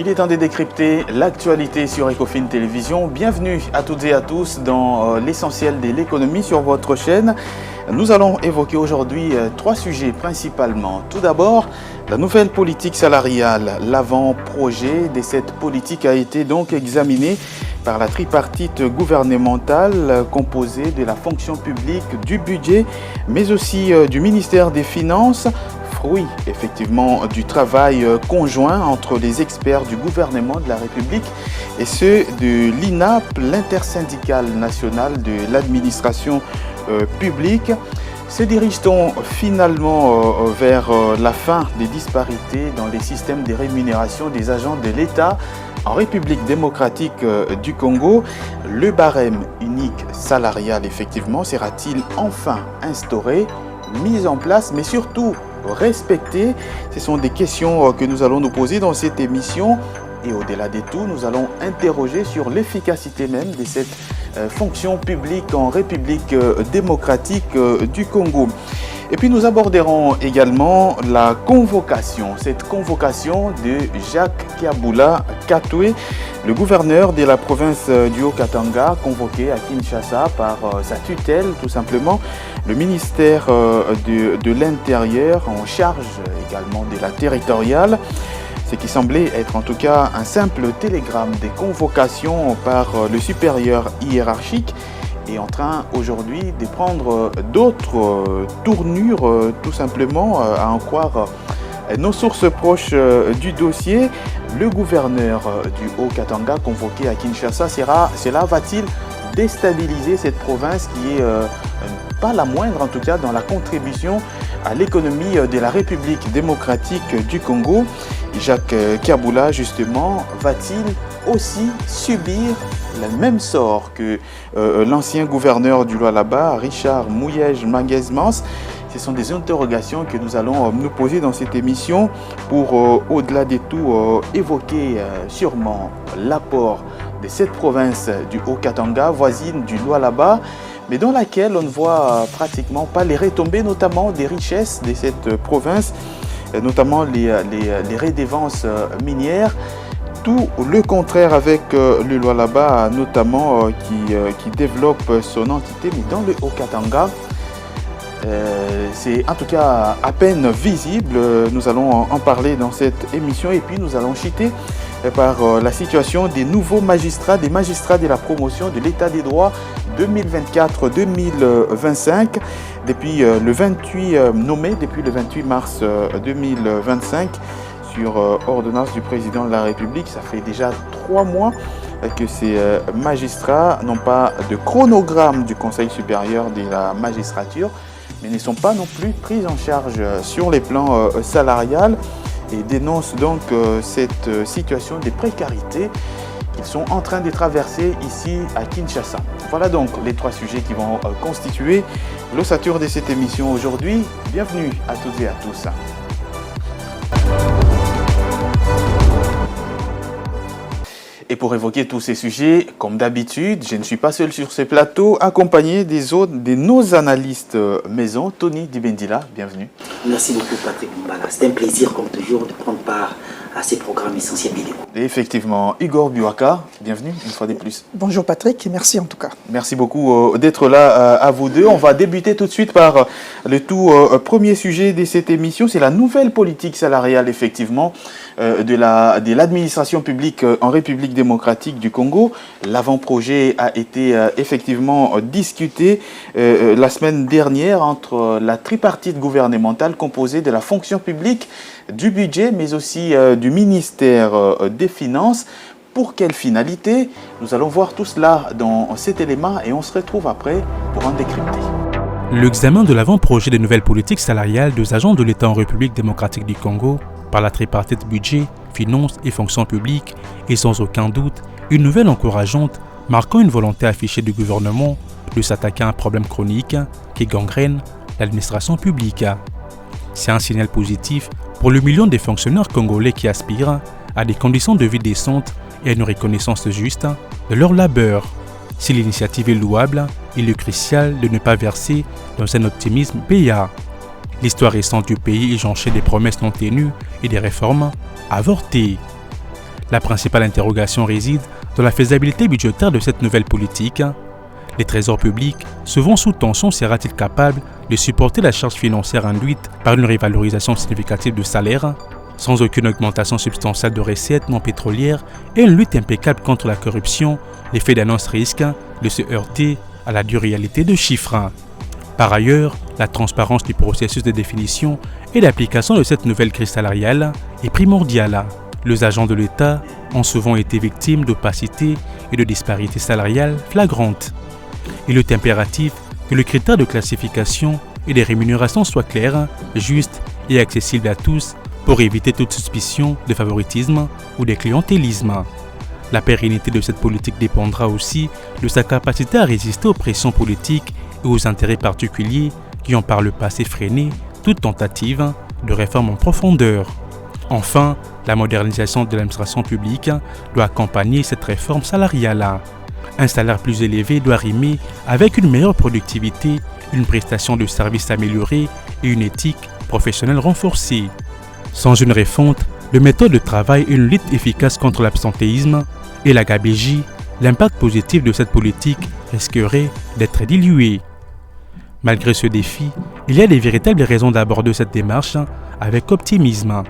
Il est temps de décrypter l'actualité sur Ecofin Télévision. Bienvenue à toutes et à tous dans l'essentiel de l'économie sur votre chaîne. Nous allons évoquer aujourd'hui trois sujets principalement. Tout d'abord, la nouvelle politique salariale. L'avant-projet de cette politique a été donc examiné par la tripartite gouvernementale composée de la fonction publique, du budget, mais aussi du ministère des Finances. Fruit effectivement du travail conjoint entre les experts du gouvernement de la République et ceux de l'INAP, l'intersyndicale nationale de l'administration publique. Se dirige-t-on finalement vers la fin des disparités dans les systèmes de rémunération des agents de l'État en République démocratique du Congo? Le barème unique salarial effectivement sera-t-il enfin instauré, mis en place, mais surtout respecter? Ce sont des questions que nous allons nous poser dans cette émission. Et au-delà de tout, nous allons interroger sur l'efficacité même de cette fonction publique en République démocratique du Congo. Et puis nous aborderons également la convocation, cette convocation de Jacques Kiabula Katwe, le gouverneur de la province du Haut-Katanga, convoqué à Kinshasa par sa tutelle tout simplement, le ministère de l'Intérieur en charge également de la territoriale. Ce qui semblait être en tout cas un simple télégramme des convocations par le supérieur hiérarchique est en train aujourd'hui de prendre d'autres tournures tout simplement, à en croire nos sources proches du dossier. Le gouverneur du Haut-Katanga convoqué à Kinshasa, cela va-t-il déstabiliser cette province qui est pas la moindre en tout cas dans la contribution à l'économie de la République démocratique du Congo? Jacques Kiabula justement va-t-il aussi subir le même sort que l'ancien gouverneur du Lualaba, Richard Mouyej-Manguez-Mans? Ce sont des interrogations que nous allons nous poser dans cette émission pour, au-delà de tout, évoquer sûrement l'apport de cette province du Haut-Katanga, voisine du Lualaba, mais dans laquelle on ne voit pratiquement pas les retombées, notamment des richesses de cette province, notamment les redévances minières. Tout le contraire avec le Lualaba, notamment qui développe son entité, mais dans le Haut-Katanga, c'est en tout cas à peine visible. Nous allons en parler dans cette émission et puis nous allons chiter par la situation des nouveaux magistrats, des magistrats de la promotion de l'état des droits 2024-2025 depuis le 28 nommé depuis le 28 mars 2025 sur ordonnance du président de la République. Ça fait déjà 3 mois que ces magistrats n'ont pas de chronogramme du Conseil supérieur de la magistrature, mais ne sont pas non plus pris en charge sur les plans salarial et dénoncent donc cette situation de précarité qu'ils sont en train de traverser ici à Kinshasa. Voilà donc les 3 sujets qui vont constituer l'ossature de cette émission aujourd'hui. Bienvenue à toutes et à tous. Et pour évoquer tous ces sujets, comme d'habitude, je ne suis pas seul sur ce plateau, accompagné de nos analystes maison. Tony Dibendila, bienvenue. Merci beaucoup Patrick Mbala. C'est un plaisir comme toujours de prendre part à ces programmes essentiels vidéo. Et effectivement, Igor Buaka, bienvenue une fois de plus. Bonjour Patrick et merci en tout cas. Merci beaucoup d'être là à vous deux. On va débuter tout de suite par le tout premier sujet de cette émission. C'est la nouvelle politique salariale effectivement de l'administration publique en République démocratique du Congo. L'avant-projet a été effectivement discuté la semaine dernière entre la tripartite gouvernementale composée de la fonction publique, du budget, mais aussi du ministère des Finances. Pour quelle finalité? Nous allons voir tout cela dans cet élément et on se retrouve après pour en décrypter. L'examen de l'avant-projet des nouvelles politiques salariales des agents de l'État en République démocratique du Congo par la tripartite budget, finances et fonctions publiques est sans aucun doute une nouvelle encourageante marquant une volonté affichée du gouvernement de s'attaquer à un problème chronique qui gangrène l'administration publique. C'est un signal positif pour le million de fonctionnaires congolais qui aspirent à des conditions de vie décentes et à une reconnaissance juste de leur labeur. Si l'initiative est louable, il est crucial de ne pas verser dans un optimisme payant. L'histoire récente du pays est jonchée des promesses non tenues et des réformes avortées. La principale interrogation réside dans la faisabilité budgétaire de cette nouvelle politique. Les trésors publics, souvent sous tension, sera-t-il capable de supporter la charge financière induite par une révalorisation significative de salaire, sans aucune augmentation substantielle de recettes non pétrolières et une lutte impeccable contre la corruption? L'effet d'annonce risque de se heurter à la dure réalité de chiffres. Par ailleurs, la transparence du processus de définition et d'application de cette nouvelle grille salariale est primordiale. Les agents de l'État ont souvent été victimes d'opacité et de disparités salariales flagrantes. Il est impératif que le critère de classification et des rémunérations soit clair, juste et accessible à tous pour éviter toute suspicion de favoritisme ou de clientélisme. La pérennité de cette politique dépendra aussi de sa capacité à résister aux pressions politiques et aux intérêts particuliers qui ont par le passé freiné toute tentative de réforme en profondeur. Enfin, la modernisation de l'administration publique doit accompagner cette réforme salariale. Un salaire plus élevé doit rimer avec une meilleure productivité, une prestation de service améliorée et une éthique professionnelle renforcée. Sans une refonte, de méthode de travail et une lutte efficace contre l'absentéisme et la gabegie, l'impact positif de cette politique risquerait d'être dilué. Malgré ce défi, il y a de véritables raisons d'aborder cette démarche avec optimisme.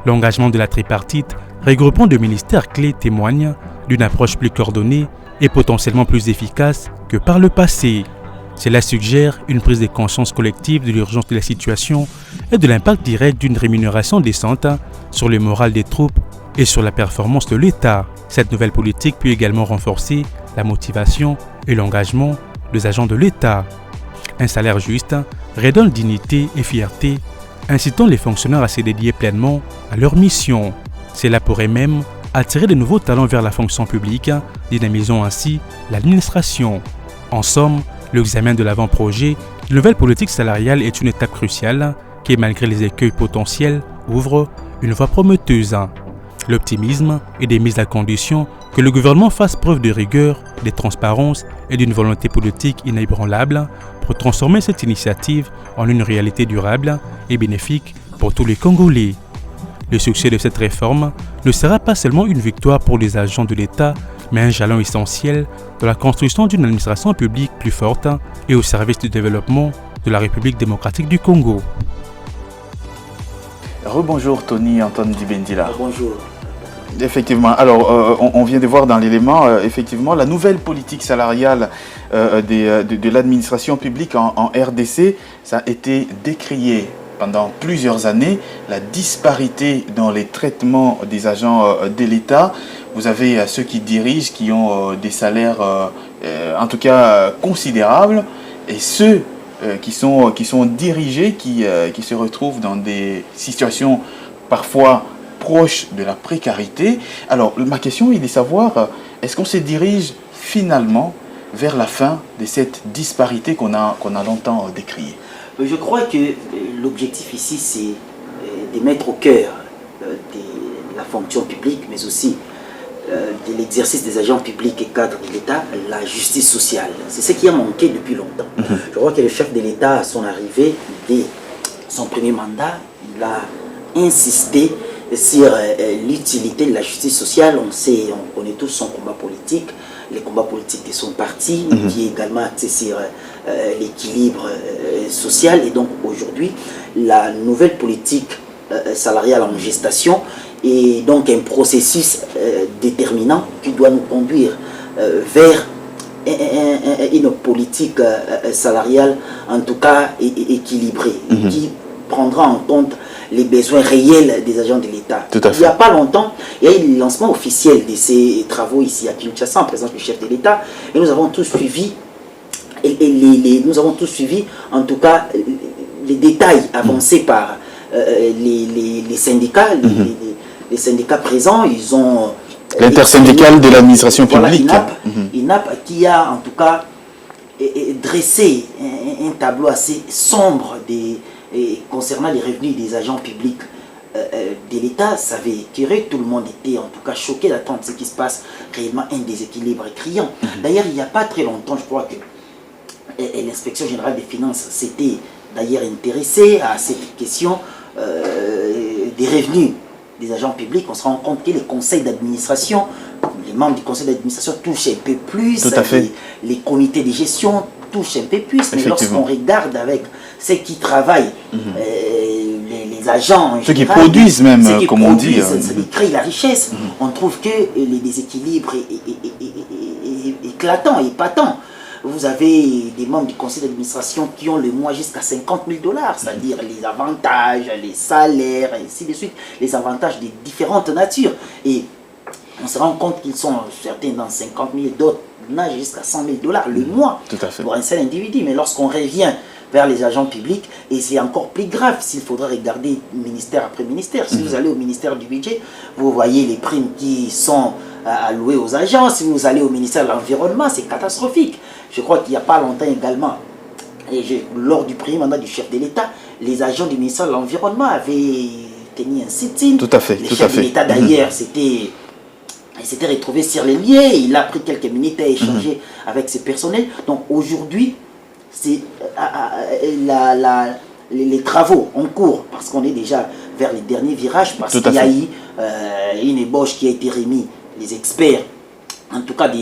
L'engagement de la tripartite, regroupant deux ministères clés, témoigne d'une approche plus coordonnée et potentiellement plus efficace que par le passé. Cela suggère une prise de conscience collective de l'urgence de la situation et de l'impact direct d'une rémunération décente sur le moral des troupes et sur la performance de l'État. Cette nouvelle politique peut également renforcer la motivation et l'engagement des agents de l'État. Un salaire juste redonne dignité et fierté, incitant les fonctionnaires à se dédier pleinement à leur mission. Cela pourrait même attirer de nouveaux talents vers la fonction publique, dynamisant ainsi l'administration. En somme, l'examen de l'avant-projet de nouvelle politique salariale est une étape cruciale qui, malgré les écueils potentiels, ouvre une voie prometteuse. L'optimisme est des mises à condition que le gouvernement fasse preuve de rigueur, de transparence et d'une volonté politique inébranlable pour transformer cette initiative en une réalité durable et bénéfique pour tous les Congolais. Le succès de cette réforme ne sera pas seulement une victoire pour les agents de l'État, mais un jalon essentiel dans la construction d'une administration publique plus forte et au service du développement de la République démocratique du Congo. Rebonjour Tony Antoine Dibendila. Bonjour. Effectivement, alors on vient de voir dans l'élément, effectivement, la nouvelle politique salariale de l'administration publique en RDC, ça a été décrié pendant plusieurs années, la disparité dans les traitements des agents de l'État. Vous avez ceux qui dirigent, qui ont des salaires en tout cas considérables, et ceux qui sont dirigés, qui se retrouvent dans des situations parfois proches de la précarité. Alors ma question est de savoir, est-ce qu'on se dirige finalement vers la fin de cette disparité qu'on a longtemps décriée? Je crois que l'objectif ici, c'est de mettre au cœur de la fonction publique, mais aussi de l'exercice des agents publics et cadres de l'État, la justice sociale. C'est ce qui a manqué depuis longtemps. Je crois que le chef de l'État, à son arrivée, dès son premier mandat, il a insisté sur l'utilité de la justice sociale. On connaît tous son combat politique, les combats politiques de son parti, qui est également axé sur l'équilibre social. Et donc aujourd'hui, la nouvelle politique salariale en gestation est donc un processus déterminant qui doit nous conduire vers une politique salariale en tout cas équilibrée, qui prendra en compte les besoins réels des agents de l'État. Il n'y a pas longtemps, il y a eu le lancement officiel de ces travaux ici à Kinshasa en présence du chef de l'État, et nous avons tous suivi nous avons tous suivi en tout cas les détails avancés par les syndicats, les syndicats présents. Ils ont l'intersyndicale de l'administration publique, INAP, qui a en tout cas dressé un tableau assez sombre concernant les revenus des agents publics de l'État. Ça avait éclairé, tout le monde était en tout cas choqué d'attendre ce qui se passe, réellement un déséquilibre criant. D'ailleurs, il n'y a pas très longtemps, je crois que l'inspection générale des finances s'était d'ailleurs intéressée à cette question des revenus des agents publics, on se rend compte que les conseils d'administration, les membres du conseil d'administration touchent un peu plus, Tout à fait. les comités de gestion touchent un peu plus, mais lorsqu'on regarde avec ceux qui travaillent, les agents, ceux qui produisent même, comme on dit, ceux qui créent la richesse, on trouve que les déséquilibres éclatants, épatants. Vous avez des membres du conseil d'administration qui ont le mois jusqu'à 50 000 $, c'est-à-dire les avantages, les salaires, et ainsi de suite, les avantages de différentes natures. Et on se rend compte qu'ils sont certains dans 50 000, d'autres nagent jusqu'à 100 000 $ le mois pour un seul individu. Mais lorsqu'on revient vers les agents publics, et c'est encore plus grave s'il faudrait regarder ministère après ministère. Si vous allez au ministère du budget, vous voyez les primes qui sont allouées aux agents. Si vous allez au ministère de l'Environnement, c'est catastrophique. Je crois qu'il n'y a pas longtemps également, lors du premier mandat du chef de l'État, les agents du ministère de l'Environnement avaient tenu un sit-in. Tout à fait. Le chef de l'État d'ailleurs, il s'était retrouvé sur les lieux, il a pris quelques minutes à échanger avec ses personnels. Donc aujourd'hui, c'est les travaux en cours, parce qu'on est déjà vers les derniers virages, parce qu'il y a eu une ébauche qui a été remise, les experts, en tout cas de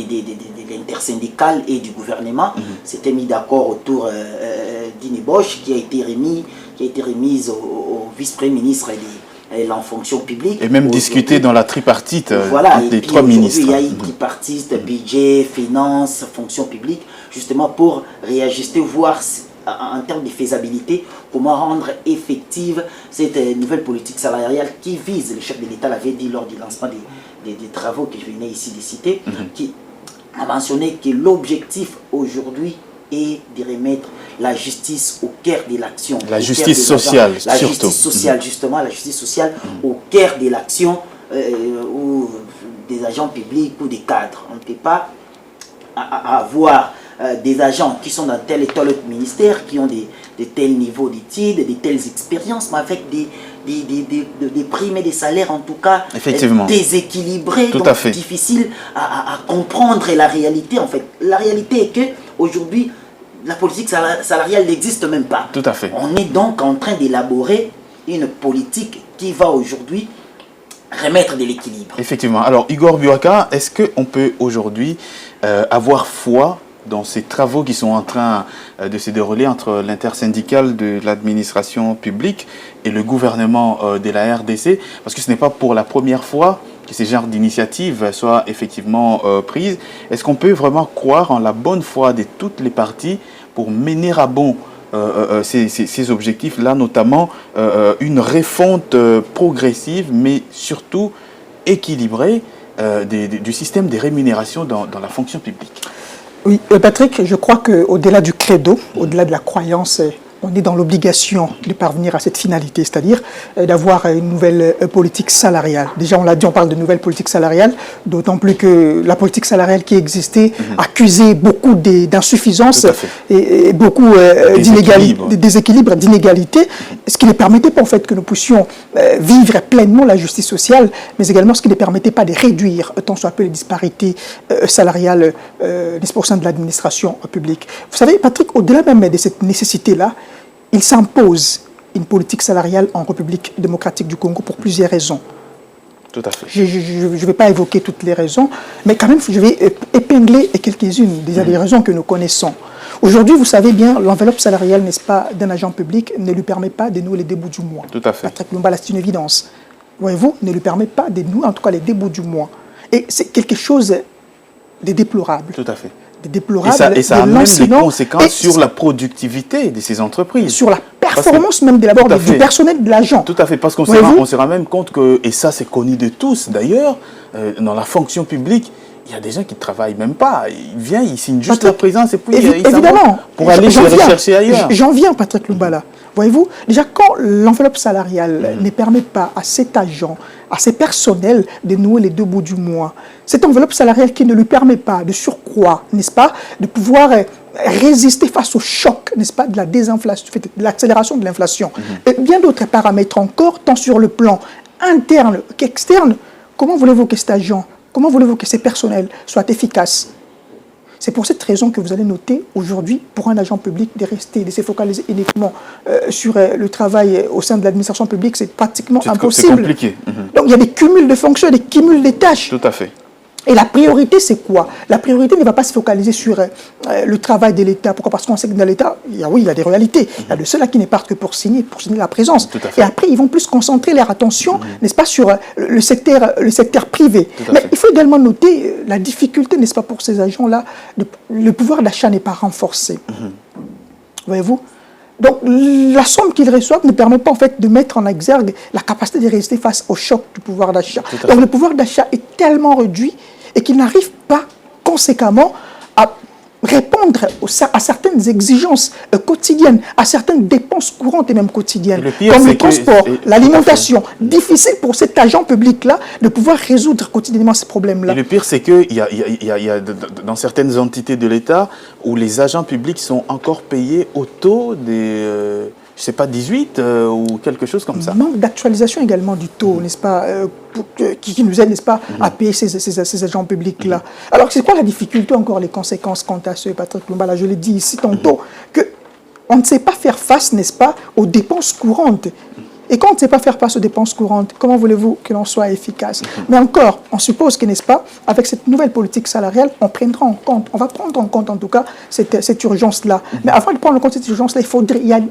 l'intersyndicale et du gouvernement, s'étaient mis d'accord autour d'une ébauche qui a été remise au vice-premier ministre et en fonction publique. Et même discuté dans la tripartite entre les trois ministres. Il y a une tripartite, budget, finances, fonction publique, justement pour réajuster, voir en termes de faisabilité, comment rendre effective cette nouvelle politique salariale qui vise, le chef de l'État l'avait dit lors du lancement des travaux que je venais ici de citer, qui a mentionné que l'objectif aujourd'hui est de remettre la justice au cœur de l'action. La justice sociale, la surtout. Justice sociale, justement, la justice sociale au cœur de l'action ou des agents publics ou des cadres. On ne peut pas avoir des agents qui sont dans tel et tel autre ministère, qui ont de tels niveaux d'études, de telles expériences, mais avec des primes et des salaires en tout cas déséquilibrés, tout donc à fait. Difficile à comprendre la réalité. En fait, la réalité est que aujourd'hui, la politique salariale n'existe même pas. Tout à fait. On est donc en train d'élaborer une politique qui va aujourd'hui remettre de l'équilibre. Effectivement. Alors, Igor Buaka, est-ce qu'on peut aujourd'hui avoir foi dans ces travaux qui sont en train de se dérouler entre l'intersyndicale de l'administration publique et le gouvernement de la RDC? Parce que ce n'est pas pour la première fois que ce genre d'initiative soit effectivement prise. Est-ce qu'on peut vraiment croire en la bonne foi de toutes les parties pour mener à bon ces objectifs-là, notamment une refonte progressive, mais surtout équilibrée du système de rémunération dans la fonction publique? Oui, Patrick, je crois qu'au-delà du credo, au-delà de la croyance, on est dans l'obligation de parvenir à cette finalité, c'est-à-dire d'avoir une nouvelle politique salariale. Déjà, on l'a dit, on parle de nouvelle politique salariale, d'autant plus que la politique salariale qui existait accusait beaucoup d'insuffisances et beaucoup de déséquilibres, d'inégalités, ce qui ne permettait pas en fait que nous puissions vivre pleinement la justice sociale, mais également ce qui ne permettait pas de réduire tant soit peu les disparités salariales au sein de l'administration publique. Vous savez, Patrick, au-delà même de cette nécessité-là, il s'impose une politique salariale en République démocratique du Congo pour plusieurs raisons. Tout à fait. Je ne vais pas évoquer toutes les raisons, mais quand même, je vais épingler quelques-unes des raisons que nous connaissons. Aujourd'hui, vous savez bien, l'enveloppe salariale, n'est-ce pas, d'un agent public ne lui permet pas de nouer les débuts du mois. Tout à fait. Patrick Lumbala, c'est une évidence. Voyez-vous, ne lui permet pas de nouer, en tout cas, les débuts du mois. Et c'est quelque chose de déplorable. Tout à fait. Déplorable, et ça a même des conséquences sur la productivité de ces entreprises. Sur la performance même du personnel de l'agent. Tout à fait, parce qu'on se rend même compte que, et ça c'est connu de tous d'ailleurs, dans la fonction publique, il y a des gens qui ne travaillent même pas. Ils viennent, ils signent juste la présence et puis ils s'en vont pour aller se rechercher ailleurs. J'en viens, Patrick Lumbala. Voyez-vous, déjà quand l'enveloppe salariale ne permet pas à cet agent, à ces personnels de nouer les deux bouts du mois, cette enveloppe salariale qui ne lui permet pas de surcroît, n'est-ce pas, de pouvoir résister face au choc, n'est-ce pas, de la désinflation, de l'accélération de l'inflation, et bien d'autres paramètres encore, tant sur le plan interne qu'externe, comment voulez-vous que cet agent, comment voulez-vous que ces personnels soient efficaces C'est pour cette raison que vous allez noter aujourd'hui, pour un agent public, de se focaliser uniquement sur le travail au sein de l'administration publique, c'est pratiquement impossible. C'est compliqué. Donc il y a des cumuls de fonctions, des cumuls de tâches. Tout à fait. Et la priorité, c'est quoi? La priorité ne va pas se focaliser sur le travail de l'État. Pourquoi? Parce qu'on sait que dans l'État, il y a des réalités. Il y a de ceux-là qui ne partent que pour signer la présence. Et après, ils vont plus concentrer leur attention, n'est-ce pas, sur le secteur privé. Mais il faut également noter la difficulté, n'est-ce pas, pour ces agents-là, le pouvoir d'achat n'est pas renforcé. Voyez-vous? Donc, la somme qu'ils reçoivent ne permet pas en fait de mettre en exergue la capacité de résister face au choc du pouvoir d'achat. Donc, le pouvoir d'achat est tellement réduit et qu'ils n'arrivent pas conséquemment à répondre à certaines exigences quotidiennes, à certaines dépenses courantes et même quotidiennes, comme le transport, l'alimentation. Difficile pour cet agent public-là de pouvoir résoudre quotidiennement ces problèmes-là. Et le pire, c'est qu'il y a dans certaines entités de l'État où les agents publics sont encore payés au taux des... je ne sais pas, 18 ou quelque chose comme ça. Manque d'actualisation également du taux, n'est-ce pas, qui nous aide, n'est-ce pas, à payer ces agents publics-là. Alors, c'est quoi la difficulté, encore les conséquences quant à ce, Patrick Lumbala? Je l'ai dit ici tantôt, qu'on ne sait pas faire face, n'est-ce pas, aux dépenses courantes. Et quand on ne sait pas faire face aux dépenses courantes, comment voulez-vous que l'on soit efficace? Mais encore, on suppose que, n'est-ce pas, avec cette nouvelle politique salariale, on va prendre en compte en tout cas cette urgence-là. Mais avant de prendre en compte cette urgence-là,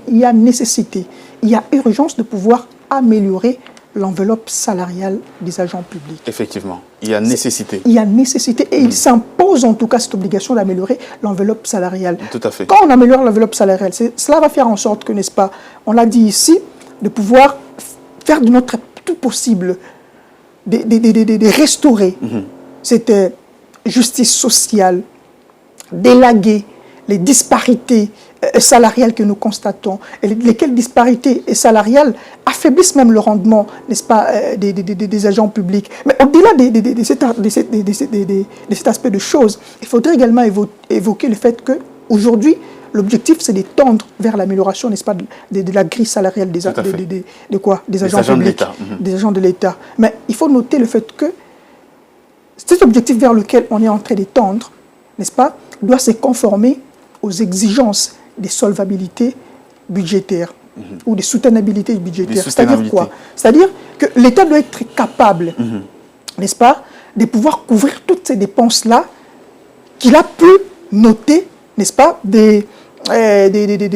il y a nécessité, il y a urgence de pouvoir améliorer l'enveloppe salariale des agents publics. Effectivement, il y a nécessité. Il y a nécessité et il s'impose en tout cas cette obligation d'améliorer l'enveloppe salariale. Tout à fait. Quand on améliore l'enveloppe salariale, cela va faire en sorte que, n'est-ce pas, on l'a dit ici, de pouvoir faire de notre tout possible, de restaurer cette justice sociale, d'élaguer les disparités salariales que nous constatons, et lesquelles disparités salariales affaiblissent même le rendement, n'est-ce pas, des agents publics. Mais au-delà de cet aspect de choses, il faudrait également évoquer le fait qu'aujourd'hui, l'objectif, c'est de tendre vers l'amélioration, n'est-ce pas, de la grille salariale des agents publics, des agents de l'État. Mais il faut noter le fait que cet objectif vers lequel on est en train de tendre, n'est-ce pas, doit se conformer aux exigences des solvabilités budgétaires ou des soutenabilités budgétaires. C'est-à-dire quoi? C'est-à-dire que l'État doit être capable, n'est-ce pas, de pouvoir couvrir toutes ces dépenses-là qu'il a pu noter, n'est-ce pas, de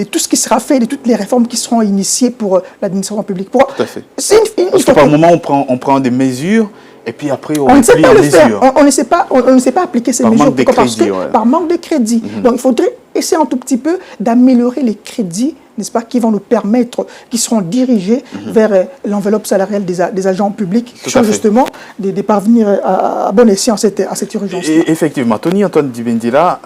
tout ce qui sera fait, de toutes les réformes qui seront initiées pour l'administration publique. Tout à fait. Parce que par moment, on prend des mesures et puis après, on ne sait pas le faire. On ne sait pas appliquer ces mesures par manque de crédit. Donc, il faudrait essayer un tout petit peu d'améliorer les crédits, n'est-ce pas, qui vont nous permettre, qui seront dirigés vers l'enveloppe salariale des agents publics, qui sont justement de parvenir à bon escient à cette urgence. Effectivement, Tony-Antoine Dibendila,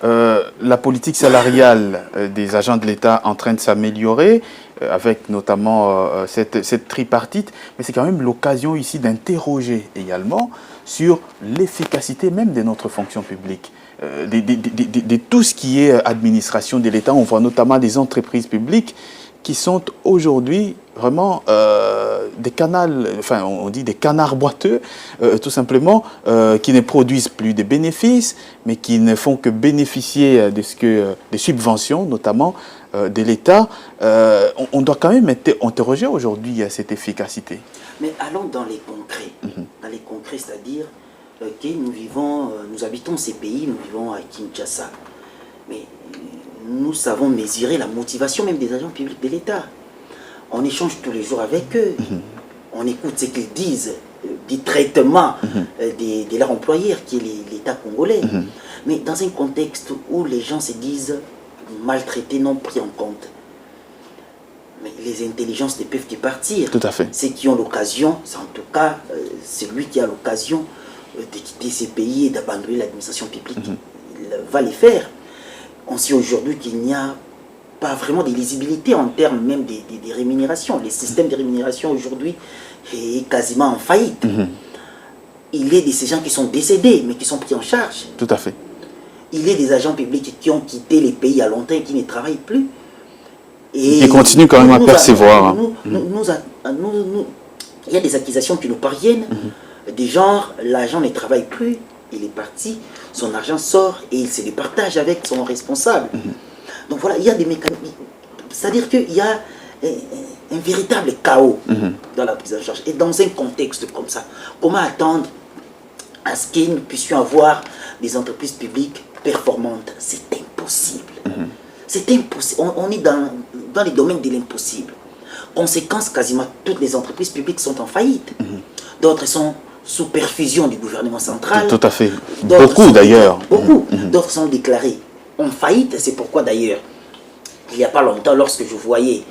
la politique salariale des agents de l'État en train de s'améliorer, avec notamment cette tripartite, mais c'est quand même l'occasion ici d'interroger également sur l'efficacité même de notre fonction publique. De tout ce qui est administration de l'État, on voit notamment des entreprises publiques qui sont aujourd'hui vraiment des canals, enfin on dit des canards boiteux, tout simplement, qui ne produisent plus de bénéfices, mais qui ne font que bénéficier des subventions, notamment de l'État. On doit quand même interroger aujourd'hui cette efficacité. Mais allons dans les concrets. Dans les concrets, c'est-à-dire que nous habitons ces pays, nous vivons à Kinshasa. Mais nous savons mesurer la motivation même des agents publics de l'État. On échange tous les jours avec eux. On écoute ce qu'ils disent du traitement de leur employeur, qui est l'État congolais. Mais dans un contexte où les gens se disent maltraités, non pris en compte. Mais les intelligences ne peuvent que partir. Tout à fait. Ceux qui ont l'occasion, c'est en tout cas celui qui a l'occasion de quitter ces pays et d'abandonner l'administration publique, il va les faire. On sait aujourd'hui qu'il n'y a pas vraiment de lisibilité en termes même des rémunérations. Le système de rémunération aujourd'hui est quasiment en faillite. Il est de ces gens qui sont décédés, mais qui sont pris en charge. Tout à fait. Il est des agents publics qui ont quitté les pays à longtemps et qui ne travaillent plus. Et qui continuent quand même à percevoir. Il y a des accusations qui nous parviennent, des genres, l'agent ne travaille plus, il est parti, son argent sort et il se le partage avec son responsable. Donc voilà, il y a des mécanismes. C'est-à-dire qu'il y a un véritable chaos dans la prise en charge. Et dans un contexte comme ça, comment attendre à ce que nous puissions avoir des entreprises publiques performantes? C'est impossible. C'est impossible. On est dans les domaines de l'impossible. Conséquence, quasiment toutes les entreprises publiques sont en faillite. D'autres sont sous perfusion du gouvernement central. Tout à fait. Beaucoup d'ailleurs. Beaucoup. D'autres sont déclarés en faillite. C'est pourquoi d'ailleurs, il n'y a pas longtemps, lorsque je voyais,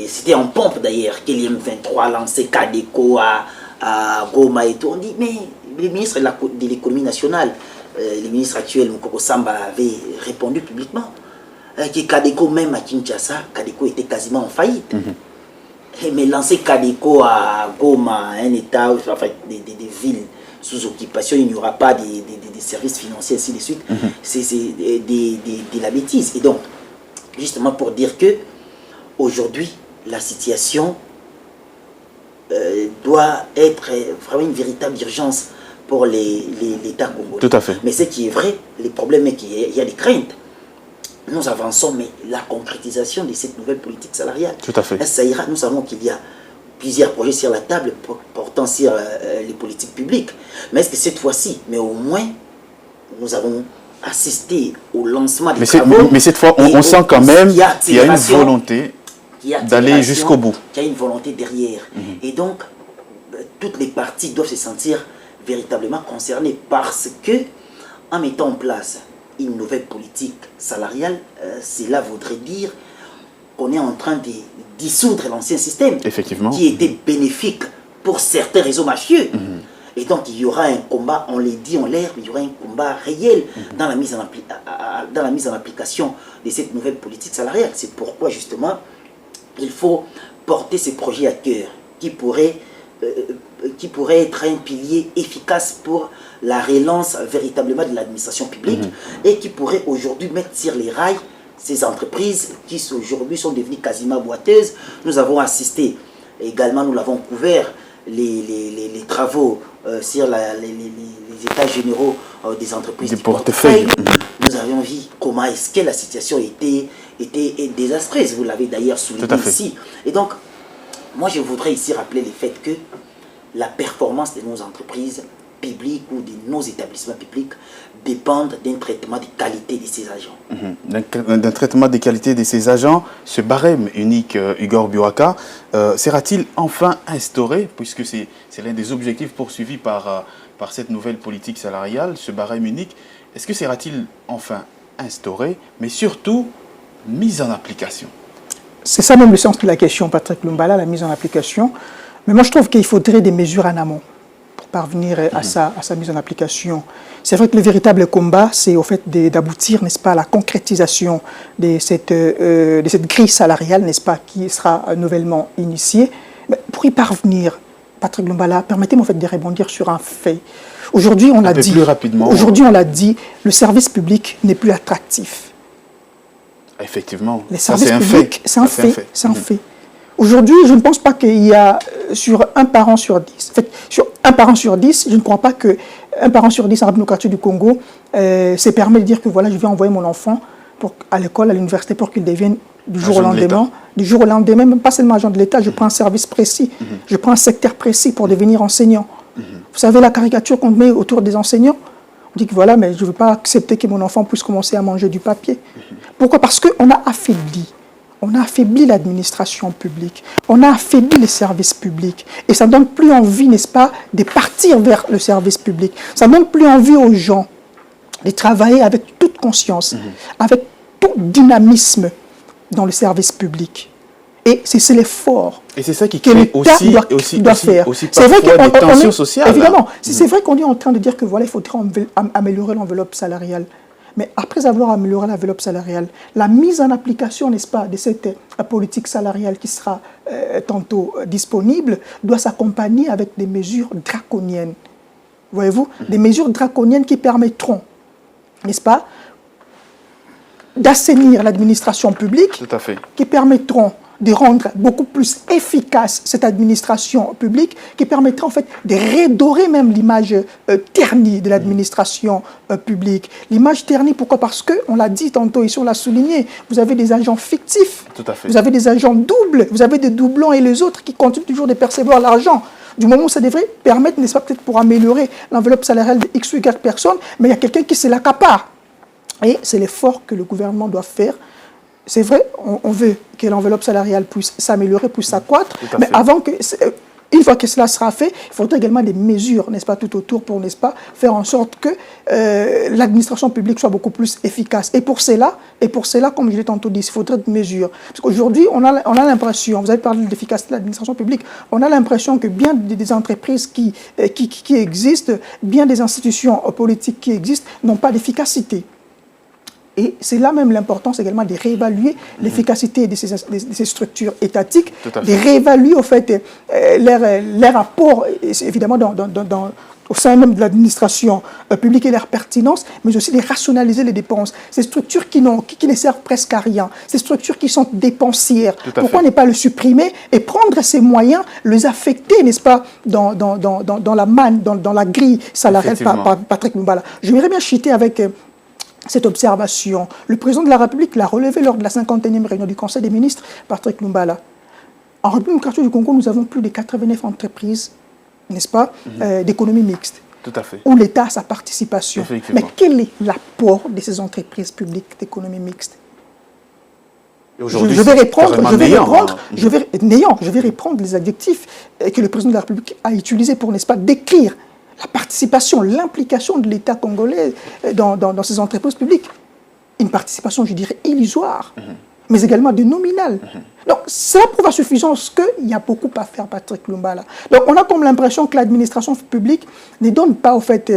c'était en pompe d'ailleurs, que l'IM23 lancé Cadeco à Goma et tout, on dit, mais le ministre de l'économie nationale, le ministre actuel, Mukoko Samba, avait répondu publiquement que Cadeco, même à Kinshasa, Cadeco était quasiment en faillite. Mais lancer Cadeco à Goma, un état, enfin des villes sous occupation, il n'y aura pas des services financiers, ainsi de suite. C'est de la bêtise. Et donc, justement pour dire que aujourd'hui, la situation doit être vraiment une véritable urgence pour l'État congolais. Tout à fait. Mais ce qui est vrai, le problème est qu'il y a des craintes. Nous avançons, mais la concrétisation de cette nouvelle politique salariale, tout à fait. Ça ira. Nous savons qu'il y a plusieurs projets sur la table portant sur les politiques publiques. Mais est-ce que cette fois-ci, mais au moins, nous avons assisté au lancement des travaux. Mais cette fois, on sent quand même qu'il y a une volonté d'aller jusqu'au bout. Il y a une volonté derrière. Et donc, toutes les parties doivent se sentir véritablement concernées parce que, en mettant en place une nouvelle politique salariale, cela voudrait dire qu'on est en train de dissoudre l'ancien système, effectivement, qui était bénéfique pour certains réseaux mafieux. Et donc il y aura un combat, on les dit en l'air, mais il y aura un combat réel dans la mise en application de cette nouvelle politique salariale. C'est pourquoi justement il faut porter ces projets à cœur qui pourraient être un pilier efficace pour la relance véritablement de l'administration publique et qui pourrait aujourd'hui mettre sur les rails ces entreprises qui aujourd'hui sont devenues quasiment boiteuses. Nous avons assisté également, nous l'avons couvert, les travaux sur les états généraux des entreprises du portefeuille. Nous avions vu comment est-ce que la situation était désastreuse. Vous l'avez d'ailleurs souligné ici. Et donc, moi je voudrais ici rappeler le fait que la performance de nos entreprises publiques ou de nos établissements publics dépendent d'un traitement de qualité de ces agents. D'un traitement de qualité de ces agents, ce barème unique, Igor Biwaka, sera-t-il enfin instauré, puisque c'est l'un des objectifs poursuivis par cette nouvelle politique salariale, ce barème unique, est-ce que sera-t-il enfin instauré, mais surtout mis en application? C'est ça même le sens de la question, Patrick Lumbala, la mise en application. Mais moi, je trouve qu'il faudrait des mesures en amont pour parvenir à sa mise en application. C'est vrai que le véritable combat, c'est au fait d'aboutir, n'est-ce pas, à la concrétisation de cette grille salariale, n'est-ce pas, qui sera nouvellement initiée. Mais pour y parvenir, Patrick Lumbala, permettez-moi en fait de rebondir sur un fait. Aujourd'hui, on l'a dit. Plus rapidement. Aujourd'hui, on l'a dit, le service public n'est plus attractif. Effectivement. Les services publics, c'est un fait. C'est un fait. Aujourd'hui, je ne pense pas qu'il y a sur un parent sur 10. En fait, sur un parent sur 10, je ne crois pas qu'un parent sur 10 en République démocratique du Congo se permet de dire que voilà, je vais envoyer mon enfant à l'école, à l'université pour qu'il devienne du jour au lendemain, même pas seulement agent de l'État, je prends un service précis, je prends un secteur précis pour devenir enseignant. Vous savez la caricature qu'on met autour des enseignants? On dit que voilà, mais je ne veux pas accepter que mon enfant puisse commencer à manger du papier. Pourquoi? Parce qu'on a affaibli. On a affaibli l'administration publique, on a affaibli les services publics. Et ça ne donne plus envie, n'est-ce pas, de partir vers le service public. Ça ne donne plus envie aux gens de travailler avec toute conscience, avec tout dynamisme dans le service public. Et c'est l'effort. Et c'est ça qui crée doit faire. C'est vrai qu'il y a des tensions sociales. Évidemment, c'est vrai qu'on est en train de dire que voilà, il faudrait améliorer l'enveloppe salariale. Mais après avoir amélioré l'enveloppe salariale, la mise en application, n'est-ce pas, de cette politique salariale qui sera tantôt disponible, doit s'accompagner avec des mesures draconiennes. Voyez-vous, des mesures draconiennes qui permettront, n'est-ce pas, d'assainir l'administration publique, tout à fait, qui permettront de rendre beaucoup plus efficace cette administration publique qui permettra en fait de redorer même l'image ternie de l'administration publique. L'image ternie, pourquoi? Parce que, on l'a dit tantôt, ici on l'a souligné, vous avez des agents fictifs, Tout à fait. vous avez des agents doubles, vous avez des doublons et les autres qui continuent toujours de percevoir l'argent. Du moment où ça devrait permettre, n'est-ce pas, peut-être pour améliorer l'enveloppe salariale de X ou Y personnes, mais il y a quelqu'un qui se l'accapare. Et c'est l'effort que le gouvernement doit faire. C'est vrai, on veut que l'enveloppe salariale puisse s'améliorer, puisse s'accroître, mais avant que, une fois que cela sera fait, il faudra également des mesures, n'est-ce pas, tout autour pour, n'est-ce pas, faire en sorte que l'administration publique soit beaucoup plus efficace. Et pour cela, comme je l'ai tantôt dit, il faudrait des mesures. Parce qu'aujourd'hui, on a l'impression, vous avez parlé de l'efficacité de l'administration publique, on a l'impression que bien des entreprises qui existent, bien des institutions politiques qui existent, n'ont pas d'efficacité. Et c'est là même l'importance également de réévaluer l'efficacité de ces structures étatiques, de réévaluer au fait leur apport, évidemment au sein même de l'administration publique et leur pertinence, mais aussi de rationaliser les dépenses. Ces structures qui ne servent presque à rien, ces structures qui sont dépensières, pourquoi ne pas le supprimer et prendre ces moyens, les affecter, n'est-ce pas, dans la manne, dans la grille salariale par Patrick Lumbala. J'aimerais bien chuter avec cette observation. Le président de la République l'a relevé lors de la 51e réunion du Conseil des ministres, Patrick Lumbala. En République démocratique du Congo, nous avons plus de 89 entreprises, n'est-ce pas, d'économie mixte. Tout à fait. Où l'État a sa participation. Mais quel est l'apport de ces entreprises publiques d'économie mixte? Je vais reprendre les adjectifs que le président de la République a utilisés pour, n'est-ce pas, décrire la participation, l'implication de l'État congolais dans ces entreprises publiques. Une participation, je dirais, illusoire, mais également de nominale. Donc, cela prouve à suffisance qu'il y a beaucoup à faire, Patrick Lumbala. Donc, on a comme l'impression que l'administration publique ne donne pas, au fait,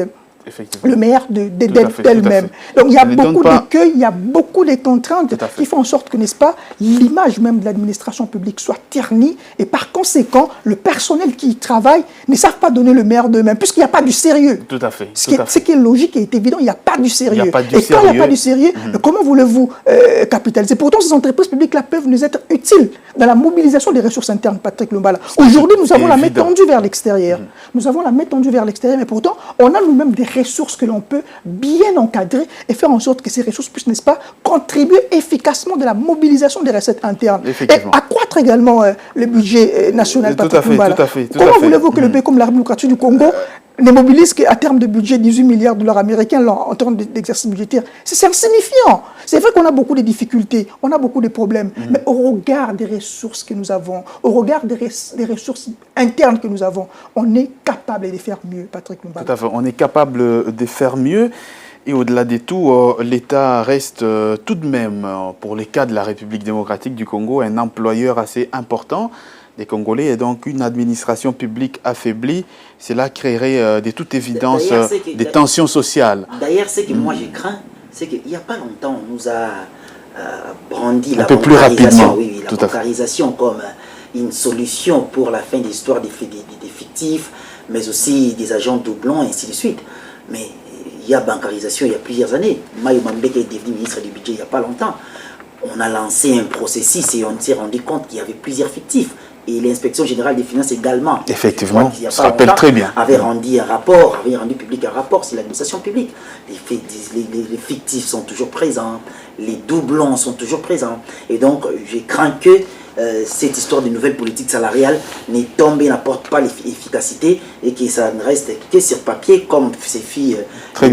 le meilleur d'elle-même. Donc, il y a beaucoup d'écueils, il y a beaucoup de contraintes qui font en sorte que, n'est-ce pas, l'image même de l'administration publique soit ternie et par conséquent, le personnel qui y travaille ne savent pas donner le meilleur d'eux-mêmes puisqu'il n'y a pas du sérieux. Tout à fait. Ce qui est logique et est évident, il n'y a pas du sérieux. Et quand il n'y a pas du sérieux, comment voulez-vous capitaliser? Pourtant, ces entreprises publiques-là peuvent nous être utiles dans la mobilisation des ressources internes, Patrick Lumbala. Aujourd'hui, nous avons la main tendue vers l'extérieur. Nous avons la main tendue vers l'extérieur, mais pourtant, on a nous-mêmes des ressources que l'on peut bien encadrer et faire en sorte que ces ressources puissent, n'est-ce pas, contribuer efficacement de la mobilisation des recettes internes. Et accroître également le budget national. Tout à fait. Comment voulez-vous que le pays comme la République démocratique du Congo ne mobilise qu'à terme de budget 18 milliards de dollars américains en termes d'exercice budgétaire? C'est insignifiant. C'est vrai qu'on a beaucoup de difficultés, on a beaucoup de problèmes, mais au regard des ressources que nous avons, au regard des ressources internes que nous avons, on est capable de faire mieux, Patrick Lumbala. Tout à fait, on est capable de faire mieux. Et au-delà de tout, l'État reste tout de même, pour les cas de la République démocratique du Congo, un employeur assez important des Congolais et donc une administration publique affaiblie. Cela créerait de toute évidence des tensions sociales. D'ailleurs, ce que moi je crains, c'est qu'il n'y a pas longtemps, on nous a brandi la bancarisation comme une solution pour la fin de l'histoire des fictifs, mais aussi des agents doublons et ainsi de suite. Mais il y a bancarisation il y a plusieurs années. Mayo Mambeke est devenu ministre du budget il n'y a pas longtemps. On a lancé un processus et on s'est rendu compte qu'il y avait plusieurs fictifs. Et l'inspection générale des finances également, effectivement, se rappelle très bien, avait rendu public un rapport sur l'administration publique. Les fictifs sont toujours présents, les doublons sont toujours présents. Et donc, je crains que cette histoire de nouvelle politique salariale n'apporte pas l'efficacité et que ça ne reste que sur papier comme c'est fait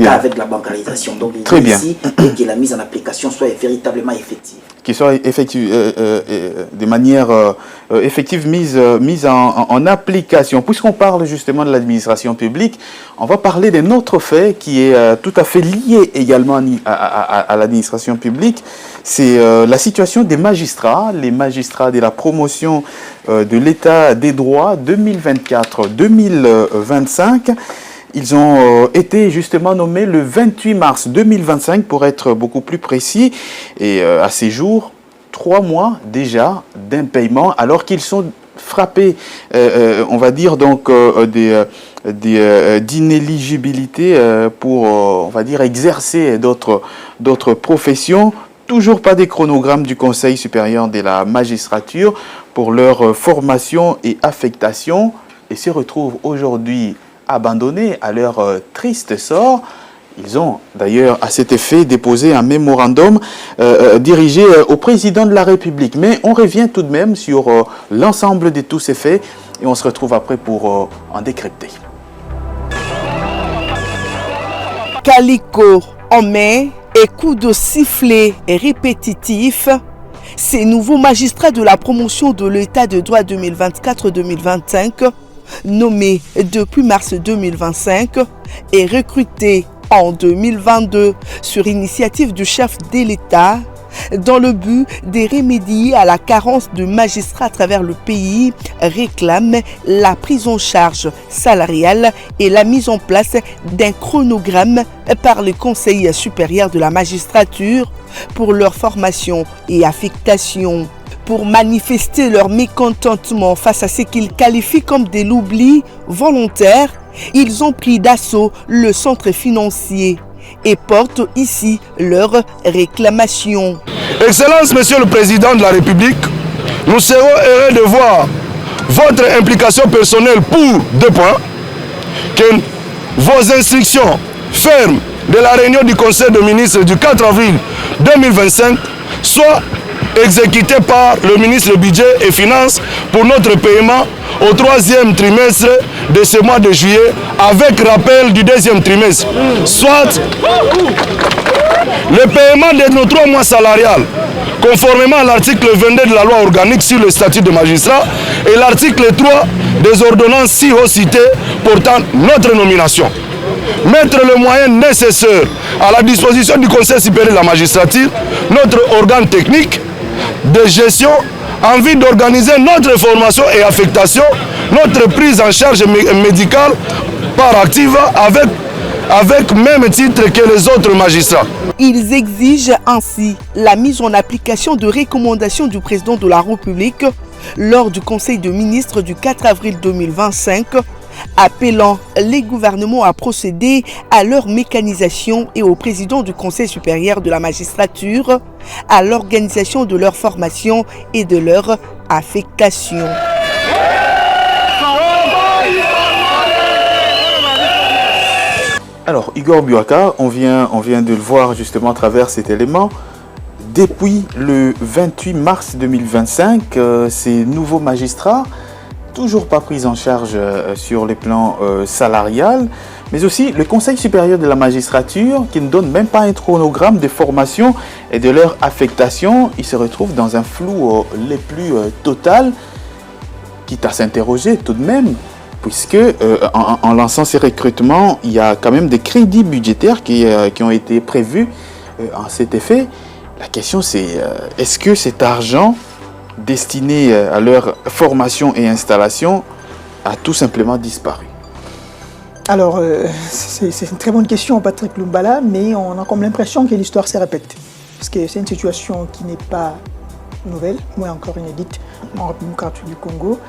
avec la bancarisation. Donc, il est ici et que la mise en application soit véritablement effective. Qui soit effective, de manière effective mise en application. Puisqu'on parle justement de l'administration publique, on va parler d'un autre fait qui est tout à fait lié également à l'administration publique. C'est la situation des magistrats, les magistrats de la promotion de l'État des droits 2024-2025. Ils ont été justement nommés le 28 mars 2025 pour être beaucoup plus précis. Et à ces jours, 3 mois déjà d'impaiement alors qu'ils sont frappés, on va dire donc d'inéligibilité pour, on va dire, exercer d'autres professions Toujours pas des chronogrammes du Conseil supérieur de la magistrature pour leur formation et affectation et se retrouvent aujourd'hui abandonnés à leur triste sort. Ils ont d'ailleurs à cet effet déposé un mémorandum dirigé au président de la République. Mais on revient tout de même sur l'ensemble de tous ces faits et on se retrouve après pour en décrypter. Calico en main et coups de sifflet répétitifs, ces nouveaux magistrats de la promotion de l'État de droit 2024-2025, nommés depuis mars 2025 et recrutés en 2022 sur initiative du chef de l'État, dans le but de remédier à la carence de magistrats à travers le pays, réclament la prise en charge salariale et la mise en place d'un chronogramme par le Conseil supérieur de la magistrature pour leur formation et affectation. Pour manifester leur mécontentement face à ce qu'ils qualifient comme de l'oubli volontaire, ils ont pris d'assaut le centre financier et portent ici leurs réclamations. Excellence, Monsieur le Président de la République, nous serons heureux de voir votre implication personnelle pour 2 points, que vos instructions fermes de la réunion du Conseil des ministres du 4 avril 2025 soient exécutées par le ministre du Budget et Finances pour notre paiement au 3e trimestre de ce mois de juillet, avec rappel du 2e trimestre, soit le paiement de nos 3 mois salariales, conformément à l'article 22 de la loi organique sur le statut de magistrat et l'article 3 des ordonnances si haut citées portant notre nomination. Mettre le moyen nécessaire à la disposition du Conseil supérieur de la magistrature, notre organe technique de gestion, en vue d'organiser notre formation et affectation, notre prise en charge médicale par active avec même titre que les autres magistrats. Ils exigent ainsi la mise en application de recommandations du président de la République lors du Conseil des ministres du 4 avril 2025, appelant les gouvernements à procéder à leur mécanisation et au président du Conseil supérieur de la magistrature à l'organisation de leur formation et de leur affectation. Alors, Igor Buaka, on vient de le voir justement à travers cet élément. Depuis le 28 mars 2025, ces nouveaux magistrats, toujours pas pris en charge sur les plans salarial, mais aussi le Conseil supérieur de la magistrature qui ne donne même pas un chronogramme de formation et de leur affectation. Ils se retrouvent dans un flou le plus total, quitte à s'interroger tout de même, puisque en lançant ces recrutements, il y a quand même des crédits budgétaires qui ont été prévus en cet effet. La question c'est, est-ce que cet argent destiné à leur formation et installation a tout simplement disparu? Alors, c'est une très bonne question, Patrick Lumbala, mais on a comme l'impression que l'histoire se répète. Parce que c'est une situation qui n'est pas nouvelle, moins encore inédite en République du Congo.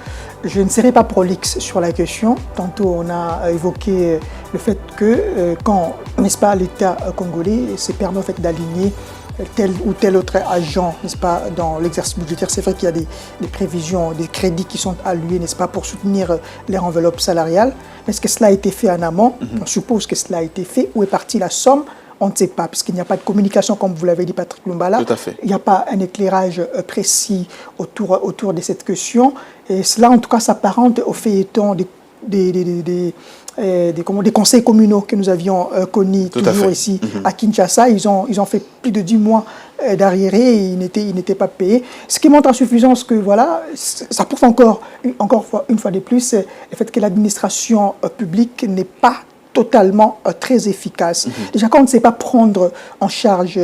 Je ne serai pas prolixe sur la question. Tantôt, on a évoqué le fait que quand, n'est-ce pas, l'État congolais se permet en fait d'aligner tel ou tel autre agent, n'est-ce pas, dans l'exercice budgétaire. C'est vrai qu'il y a des prévisions, des crédits qui sont alloués, n'est-ce pas, pour soutenir leur enveloppe salariale. Mais est-ce que cela a été fait en amont? On suppose que cela a été fait. Où est partie la somme? On ne sait pas, puisqu'il n'y a pas de communication, comme vous l'avez dit, Patrick Lumbala. Tout à fait. Il n'y a pas un éclairage précis autour de cette question. Et cela, en tout cas, s'apparente au feuilleton des conseils communaux que nous avions connus toujours ici à Kinshasa. Ils ont fait plus de 10 mois d'arriérés et ils n'étaient pas payés. Ce qui montre en suffisance que, voilà, ça prouve encore une fois de plus le fait que l'administration publique n'est pas totalement très efficace. Déjà, quand on ne sait pas prendre en charge,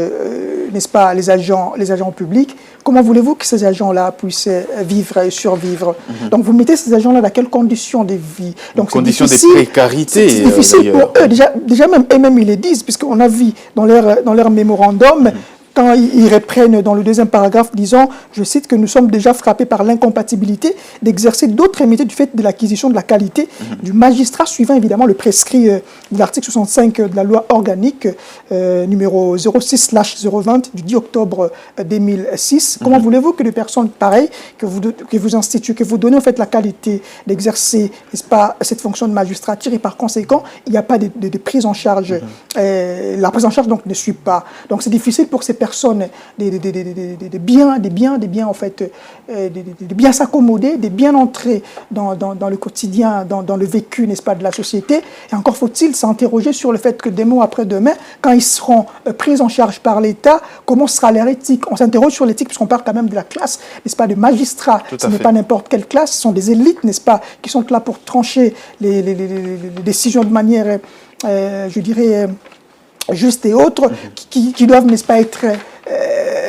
n'est-ce pas, les agents publics, comment voulez-vous que ces agents-là puissent vivre et survivre? Donc, vous mettez ces agents-là dans quelles conditions de vie? Donc, conditions de précarité. C'est difficile pour eux. Déjà même eux-mêmes, ils le disent, puisqu'on a vu dans leur mémorandum, quand ils reprennent dans le deuxième paragraphe, disant, je cite, que nous sommes déjà frappés par l'incompatibilité d'exercer d'autres métiers du fait de l'acquisition de la qualité du magistrat, suivant évidemment le prescrit de l'article 65 de la loi organique numéro 06/020 du 10 octobre 2006. Comment voulez-vous que des personnes pareilles, que vous instituez, que vous donnez en fait la qualité d'exercer, n'est-ce pas, cette fonction de magistrature, et par conséquent, il n'y a pas de prise en charge. La prise en charge donc ne suit pas. Donc c'est difficile pour ces personnes de bien en fait, de bien s'accommoder, de bien entrer dans le quotidien, dans le vécu, n'est-ce pas, de la société. Et encore faut-il s'interroger sur le fait que demain après demain, quand ils seront pris en charge par l'État, comment sera leur éthique? On s'interroge sur l'éthique puisqu'on parle quand même de la classe, n'est-ce pas, de magistrats. Ce n'est pas n'importe quelle classe, ce sont des élites, n'est-ce pas, qui sont là pour trancher les décisions de manière, je dirais, juste et autres, qui doivent, n'est-ce pas, être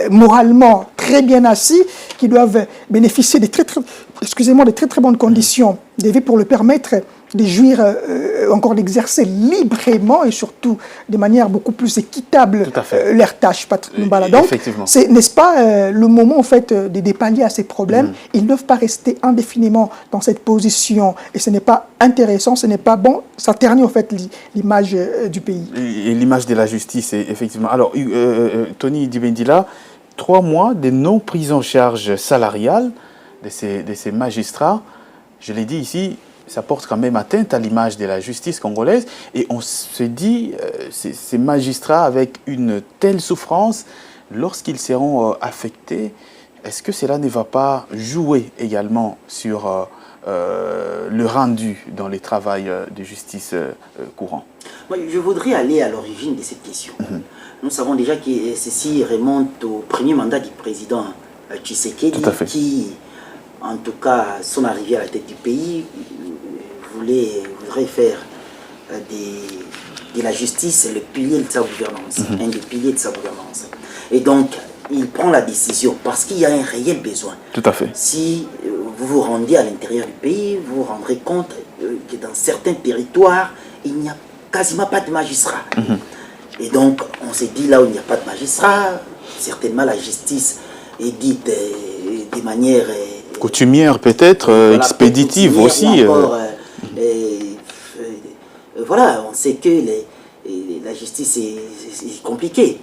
moralement très bien assis, qui doivent bénéficier de très très bonnes conditions de vie pour le permettre de jouir, encore d'exercer librement et surtout de manière beaucoup plus équitable leurs tâches. Donc, c'est, n'est-ce pas, le moment en fait de dépallier à ces problèmes. Ils ne doivent pas rester indéfiniment dans cette position et ce n'est pas intéressant, ce n'est pas bon, ça ternit en fait l'image du pays. Et l'image de la justice, effectivement. Alors, Tony Dibendila, 3 mois de non-prise en charge salariale de ces magistrats, je l'ai dit ici, ça porte quand même atteinte à l'image de la justice congolaise. Et on se dit, ces magistrats avec une telle souffrance, lorsqu'ils seront affectés, est-ce que cela ne va pas jouer également sur le rendu dans les travails de justice courant? Moi, je voudrais aller à l'origine de cette question. Nous savons déjà que ceci remonte au premier mandat du président Tshisekedi, qui, en tout cas, son arrivée à la tête du pays, voudrait faire de la justice le pilier de sa gouvernance, un des piliers de sa gouvernance. Et donc, il prend la décision parce qu'il y a un réel besoin. Tout à fait. Si vous vous rendez à l'intérieur du pays, vous vous rendrez compte que dans certains territoires, il n'y a quasiment pas de magistrats. Et donc, on s'est dit, là où il n'y a pas de magistrats, certainement la justice est dite de manière... coutumière peut-être, voilà, expéditive aussi. Voilà, on sait que la justice est compliquée.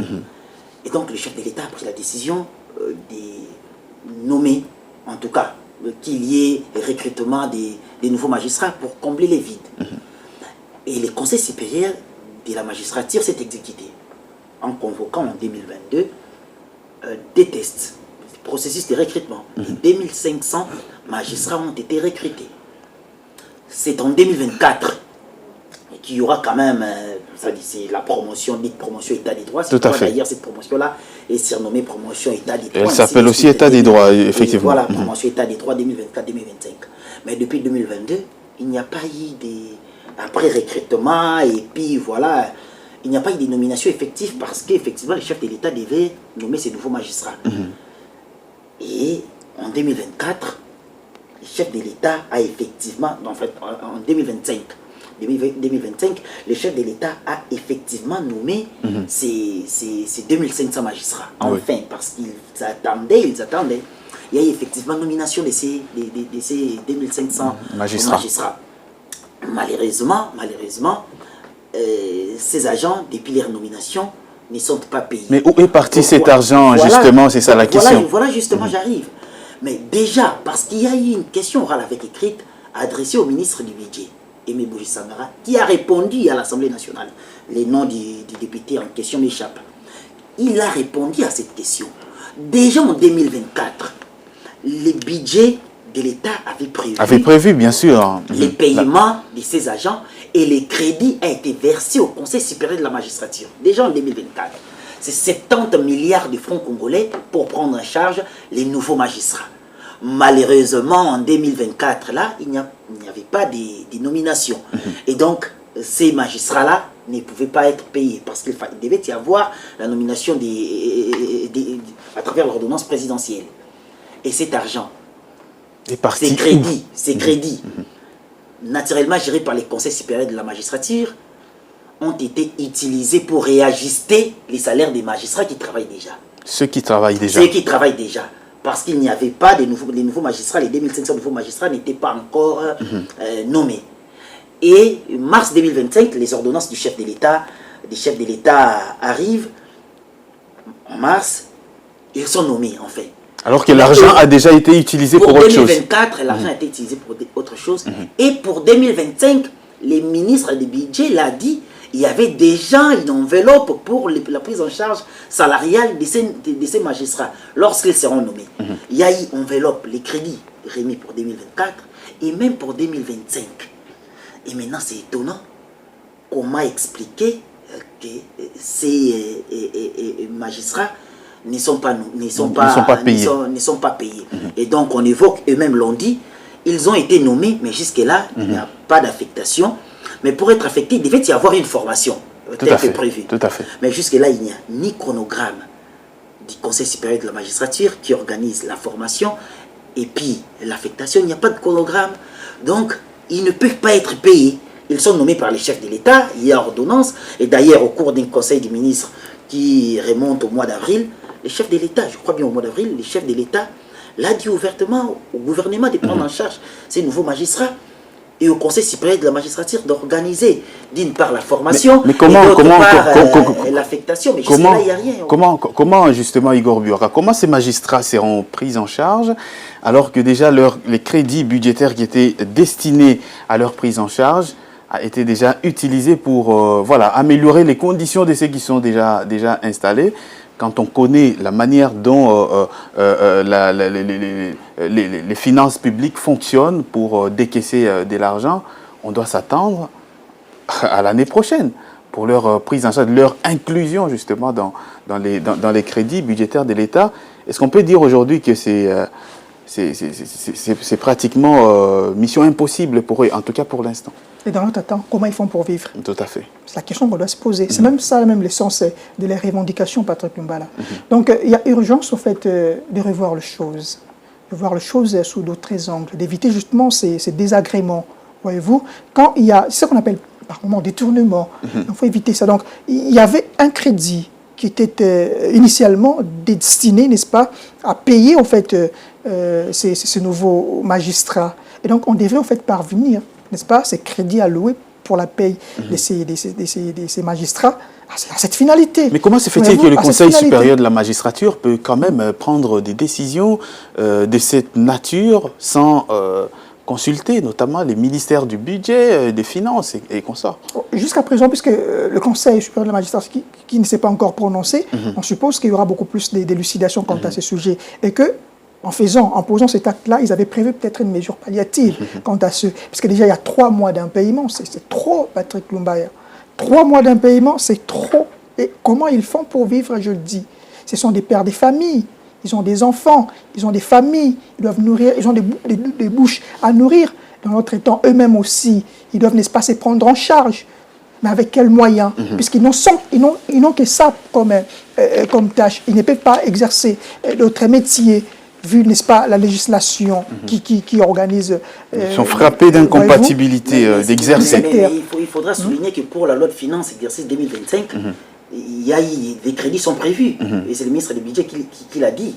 Et donc le chef de l'État a pris la décision de nommer, en tout cas, qu'il y ait recrutement des nouveaux magistrats pour combler les vides. Et le Conseil supérieur de la magistrature s'est exécuté en convoquant en 2022 des tests, processus de recrutement. 2500 magistrats ont été recrutés. C'est en 2024 qu'il y aura quand même, c'est la promotion, dite promotion État des droits. Tout à fait. D'ailleurs, cette promotion-là est surnommée promotion État des droits. Elle s'appelle aussi État des droits, effectivement. Voilà, promotion État des droits 2024-2025. Mais depuis 2022, il n'y a pas eu après recrutement, et puis voilà, il n'y a pas eu de nomination effective parce qu'effectivement, le chef de l'État devait nommer ses nouveaux magistrats. Et en 2024, le chef de l'État a effectivement, en fait, en 2025, le chef de l'État a effectivement nommé ces 2500 magistrats. Enfin, parce qu'ils attendaient. Il y a eu effectivement nomination de ces 2500 magistrats. Malheureusement, ces agents, depuis leur nomination, ne sont pas payés. Mais où est parti cet argent, justement? C'est ça la question. Voilà, justement, j'arrive. Mais déjà, parce qu'il y a eu une question orale avec écrite adressée au ministre du Budget, Aimé Boji Sangara, qui a répondu à l'Assemblée nationale. Les noms du député en question m'échappent. Il a répondu à cette question. Déjà en 2024, le budget de l'État avait prévu bien sûr, les paiements de ces agents et les crédits a été versés au Conseil supérieur de la magistrature. Déjà en 2024. C'est 70 milliards de francs congolais pour prendre en charge les nouveaux magistrats. Malheureusement, en 2024, là, il n'y avait pas de nomination. Et donc, ces magistrats-là ne pouvaient pas être payés parce qu'il devait y avoir la nomination à travers l'ordonnance présidentielle. Et cet argent, ces crédits, naturellement gérés par les conseils supérieurs de la magistrature, ont été utilisés pour réajuster les salaires des magistrats qui travaillent déjà. Ceux qui travaillent déjà. Ceux qui travaillent déjà. Parce qu'il n'y avait pas les nouveaux magistrats, les 2500 nouveaux magistrats n'étaient pas encore nommés. Et mars 2025, les ordonnances du chef de l'État arrivent. En mars, ils sont nommés en fait. Alors que l'argent a déjà été utilisé pour autre chose. Pour 2024, l'argent a été utilisé pour autre chose. Et pour 2025, les ministres du budget l'ont dit, il y avait déjà une enveloppe pour la prise en charge salariale de ces magistrats lorsqu'ils seront nommés. Il y a eu enveloppe, les crédits remis pour 2024 et même pour 2025. Et maintenant, c'est étonnant comment expliquer que ces magistrats ne sont pas payés. Et donc, on évoque, eux-mêmes l'ont dit, ils ont été nommés, mais jusque-là, il n'y a pas d'affectation. Mais pour être affecté, il devait y avoir une formation, telle que prévue. Tout à fait. Mais jusque-là, il n'y a ni chronogramme du Conseil supérieur de la magistrature qui organise la formation, et puis l'affectation, il n'y a pas de chronogramme. Donc, ils ne peuvent pas être payés. Ils sont nommés par les chefs de l'État, il y a ordonnance, et d'ailleurs, au cours d'un conseil des ministres qui remonte au mois d'avril, les chefs de l'État, je crois bien au mois d'avril, les chefs de l'État l'a dit ouvertement au gouvernement de prendre en charge ces nouveaux magistrats et au Conseil supérieur de la magistrature d'organiser d'une part la formation, mais comment, et d'autre part l'affectation. Mais jusque-là, il n'y a rien. Comment justement, Igor Biora, comment ces magistrats seront pris en charge alors que déjà les crédits budgétaires qui étaient destinés à leur prise en charge a été déjà utilisé pour améliorer les conditions de ceux qui sont déjà installés. Quand on connaît la manière dont les finances publiques fonctionnent pour décaisser de l'argent, on doit s'attendre à l'année prochaine pour leur prise en charge, leur inclusion justement dans les crédits budgétaires de l'État. Est-ce qu'on peut dire aujourd'hui que c'est pratiquement mission impossible pour eux, en tout cas pour l'instant? Et dans notre temps, comment ils font pour vivre? Tout à fait. C'est la question qu'on doit se poser. C'est même ça, même l'essence de les revendications, Patrick Lumbala. Donc, il y a urgence, au fait, de revoir les choses. De voir les choses sous d'autres angles, d'éviter justement ces désagréments. Voyez-vous, quand il y a ce qu'on appelle par moment détournement, il faut éviter ça. Donc, il y avait un crédit qui était initialement destiné, n'est-ce pas, à payer, en fait, ces nouveaux magistrats. Et donc, on devrait, en fait, parvenir, n'est-ce pas, ces crédits alloués pour la paye de ces magistrats à cette finalité. Mais comment se fait-il que le Conseil supérieur de la magistrature peut quand même prendre des décisions de cette nature sans consulter notamment les ministères du budget, des finances et consorts? Jusqu'à présent, puisque le Conseil supérieur de la magistrature qui ne s'est pas encore prononcé, on suppose qu'il y aura beaucoup plus d'élucidations quant à ces sujets et que en posant cet acte-là, ils avaient prévu peut-être une mesure palliative quant à ce... Parce que déjà, il y a 3 mois d'impayement, c'est trop, Patrick Lumbaya. 3 mois d'impayement, c'est trop. Et comment ils font pour vivre, je le dis? Ce sont des pères des familles, ils ont des enfants, ils ont des familles, ils doivent nourrir, ils ont des bouches à nourrir. Dans notre temps, eux-mêmes aussi, ils doivent, n'est-ce pas, se prendre en charge. Mais avec quels moyens? Puisqu'ils n'ont que ça comme tâche. Ils ne peuvent pas exercer d'autres métiers, vu, n'est-ce pas, la législation qui organise... Ils sont frappés d'incompatibilité d'exercer. Mais il faudra souligner que pour la loi de finances exercice 2025, il y a des crédits sont prévus. Et c'est le ministre du Budget qui l'a dit.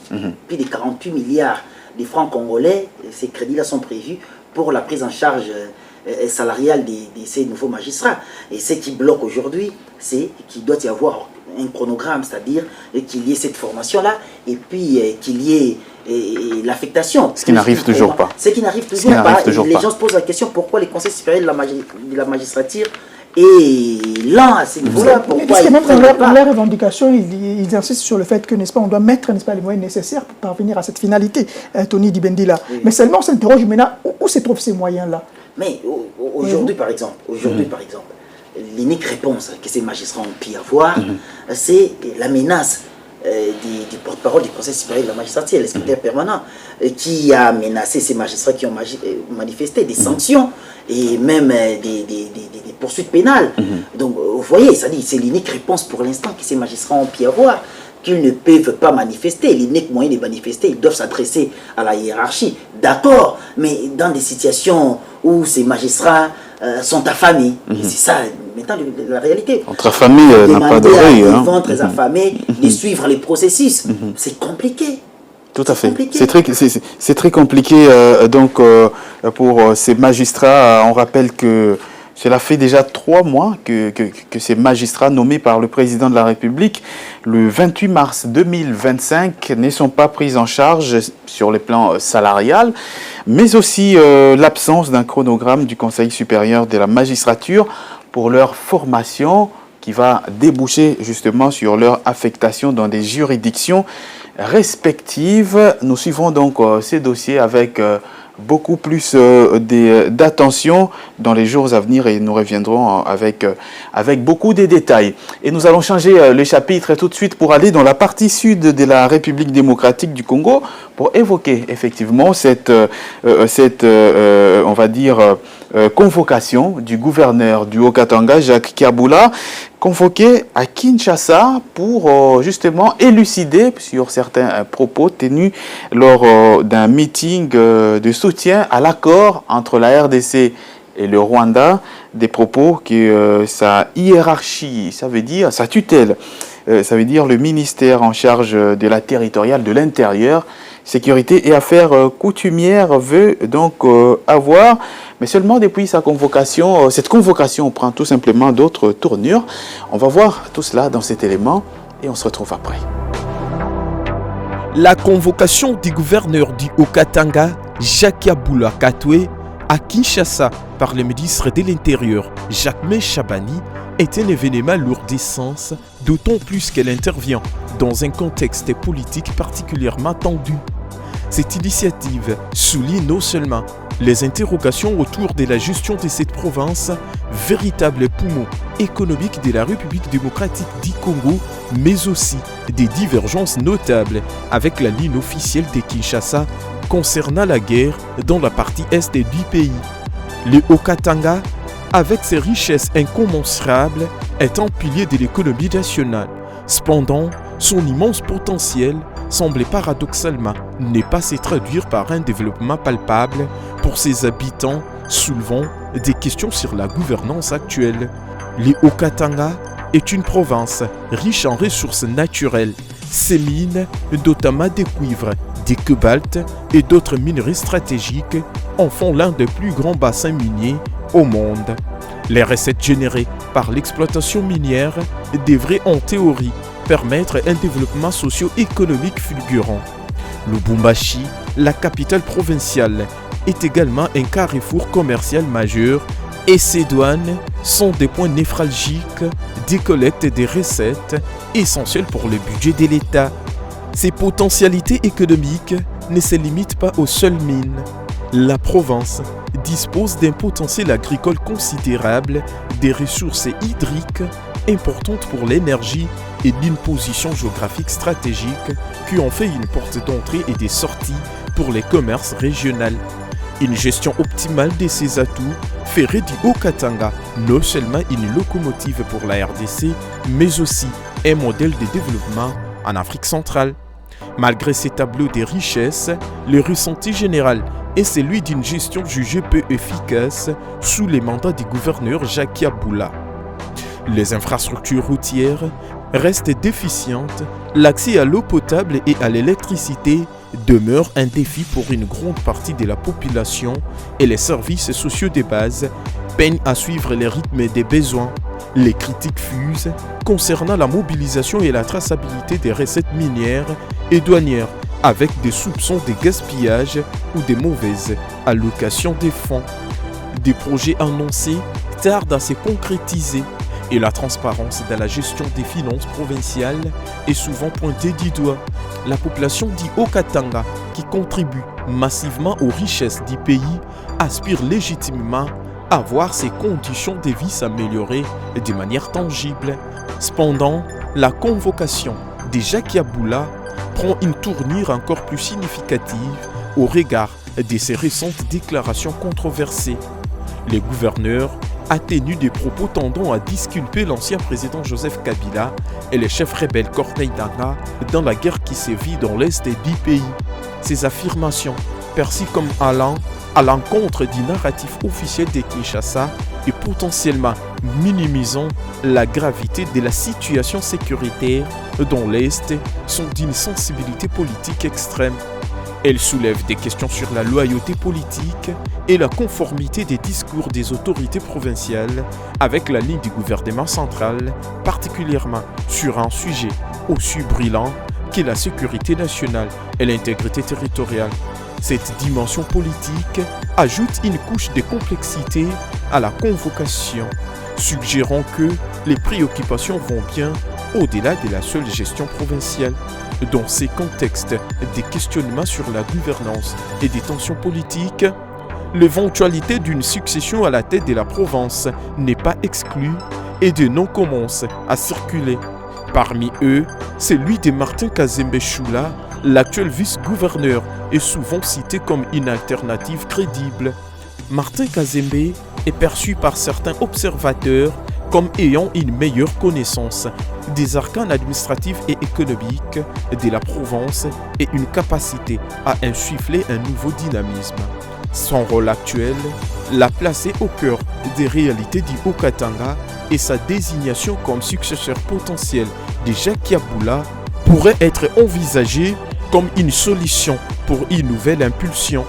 Plus de 48 milliards de francs congolais, ces crédits-là sont prévus pour la prise en charge salariale de ces nouveaux magistrats. Et ce qui bloque aujourd'hui, c'est qu'il doit y avoir un chronogramme, c'est-à-dire qu'il y ait cette formation-là et puis qu'il y ait l'affectation. Ce qui n'arrive toujours pas. Ce qui n'arrive toujours pas. Les gens se posent la question pourquoi les conseils supérieurs de la magistrature est lent à ce niveau-là. Parce que même dans leur revendication, ils insistent sur le fait que, n'est-ce pas, on doit mettre, n'est-ce pas, les moyens nécessaires pour parvenir à cette finalité, Tony Dibendila. Mais seulement on s'interroge maintenant où se trouvent ces moyens-là. Mais aujourd'hui, par exemple, l'unique réponse que ces magistrats ont pu avoir, c'est la menace du porte-parole du Conseil supérieur de la magistrature, le secrétaire permanent, qui a menacé ces magistrats qui ont manifesté des sanctions et même des poursuites pénales. Donc, vous voyez, c'est l'unique réponse pour l'instant que ces magistrats ont pu avoir, qu'ils ne peuvent pas manifester. L'unique moyen de manifester, ils doivent s'adresser à la hiérarchie. D'accord, mais dans des situations où ces magistrats sont affamés, et c'est ça mettant de la réalité. Notre famille n'a pas Demander à d'oreille. des ventres affamés de suivre les processus, c'est compliqué. Tout à fait. Compliqué. C'est très compliqué pour ces magistrats. On rappelle que cela fait déjà 3 mois que ces magistrats nommés par le président de la République le 28 mars 2025 ne sont pas pris en charge sur le plan salarial, mais aussi l'absence d'un chronogramme du Conseil supérieur de la magistrature pour leur formation qui va déboucher justement sur leur affectation dans des juridictions respectives. Nous suivrons donc ces dossiers avec beaucoup plus d'attention dans les jours à venir et nous reviendrons avec beaucoup de détails. Et nous allons changer le chapitre tout de suite pour aller dans la partie sud de la République démocratique du Congo pour évoquer effectivement cette on va dire, convocation du gouverneur du Haut-Katanga, Jacques Kiabula, convoqué à Kinshasa pour justement élucider sur certains propos tenus lors d'un meeting de soutien à l'accord entre la RDC et le Rwanda, des propos que sa hiérarchie, ça veut dire sa tutelle, ça veut dire le ministère en charge de la territoriale de l'intérieur, sécurité et affaires coutumières veut donc avoir, mais seulement depuis sa convocation, cette convocation prend tout simplement d'autres tournures. On va voir tout cela dans cet élément et on se retrouve après. La convocation du gouverneur du Haut-Katanga, Jacques Kiabula Katwe, à Kinshasa par le ministre de l'Intérieur, Jacques Chabani, est un événement lourd d'essence, d'autant plus qu'elle intervient dans un contexte politique particulièrement tendu. Cette initiative souligne non seulement les interrogations autour de la gestion de cette province, véritable poumon économique de la République démocratique du Congo, mais aussi des divergences notables avec la ligne officielle de Kinshasa concernant la guerre dans la partie est du pays. Le Haut-Katanga, avec ses richesses incommensurables, est un pilier de l'économie nationale. Cependant, son immense potentiel semble paradoxalement ne pas se traduire par un développement palpable pour ses habitants, soulevant des questions sur la gouvernance actuelle. Le Haut-Katanga est une province riche en ressources naturelles. Ses mines, notamment des cuivres, des cobaltes et d'autres minerais stratégiques, en font l'un des plus grands bassins miniers au monde. Les recettes générées par l'exploitation minière devraient en théorie permettre un développement socio-économique fulgurant. Lubumbashi, la capitale provinciale, est également un carrefour commercial majeur et ses douanes sont des points névralgiques des collectes des recettes essentielles pour le budget de l'État. Ces potentialités économiques ne se limitent pas aux seules mines. La province dispose d'un potentiel agricole considérable, des ressources hydriques importantes pour l'énergie et d'une position géographique stratégique qui en fait une porte d'entrée et de sortie pour les commerces régionaux. Une gestion optimale de ces atouts ferait du Haut-Katanga non seulement une locomotive pour la RDC, mais aussi un modèle de développement en Afrique centrale. Malgré ces tableaux de richesses, le ressenti général est celui d'une gestion jugée peu efficace sous les mandats du gouverneur Jacques Kiabula. Les infrastructures routières restent déficientes, l'accès à l'eau potable et à l'électricité demeure un défi pour une grande partie de la population et les services sociaux de base peinent à suivre les rythmes des besoins. Les critiques fusent concernant la mobilisation et la traçabilité des recettes minières et douanières avec des soupçons de gaspillage ou de mauvaises allocations des fonds. Des projets annoncés tardent à se concrétiser et la transparence dans la gestion des finances provinciales est souvent pointée du doigt. La population du Haut-Katanga, qui contribue massivement aux richesses du pays, aspire légitimement à voir ses conditions de vie s'améliorer de manière tangible. Cependant, la convocation de Jacques Kiabula prend une tournure encore plus significative au regard de ses récentes déclarations controversées. Le gouverneur a tenu des propos tendant à disculper l'ancien président Joseph Kabila et les chefs rebelles Corneille Nangaa dans la guerre qui sévit dans l'est du pays. Ces affirmations perçue comme allant à l'encontre du narratif officiel de Kinshasa et potentiellement minimisant la gravité de la situation sécuritaire dans l'Est sont d'une sensibilité politique extrême. Elle soulève des questions sur la loyauté politique et la conformité des discours des autorités provinciales avec la ligne du gouvernement central, particulièrement sur un sujet aussi brillant que la sécurité nationale et l'intégrité territoriale. Cette dimension politique ajoute une couche de complexité à la convocation, suggérant que les préoccupations vont bien au-delà de la seule gestion provinciale. Dans ces contextes des questionnements sur la gouvernance et des tensions politiques, l'éventualité d'une succession à la tête de la province n'est pas exclue et des noms commencent à circuler. Parmi eux, celui de Martin Kazembe Choula, l'actuel vice-gouverneur, est souvent cité comme une alternative crédible. Martin Kazembe est perçu par certains observateurs comme ayant une meilleure connaissance des arcanes administratifs et économiques de la province et une capacité à insuffler un nouveau dynamisme. Son rôle actuel l'a placé au cœur des réalités du Haut-Katanga et sa désignation comme successeur potentiel de Jacques Yabula pourrait être envisagée comme une solution pour une nouvelle impulsion.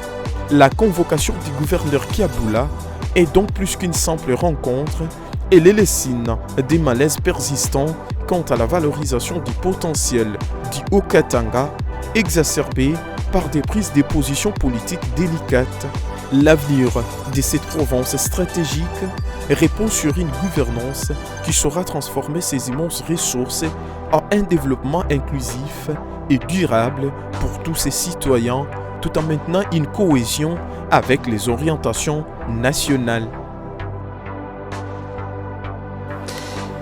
La convocation du gouverneur Kiabula est donc plus qu'une simple rencontre. Elle est le signe des malaises persistants quant à la valorisation du potentiel du Haut-Katanga, exacerbé par des prises de position politiques délicates. L'avenir de cette province stratégique repose sur une gouvernance qui saura transformer ces immenses ressources en un développement inclusif et durable pour tous ses citoyens, tout en maintenant une cohésion avec les orientations nationales.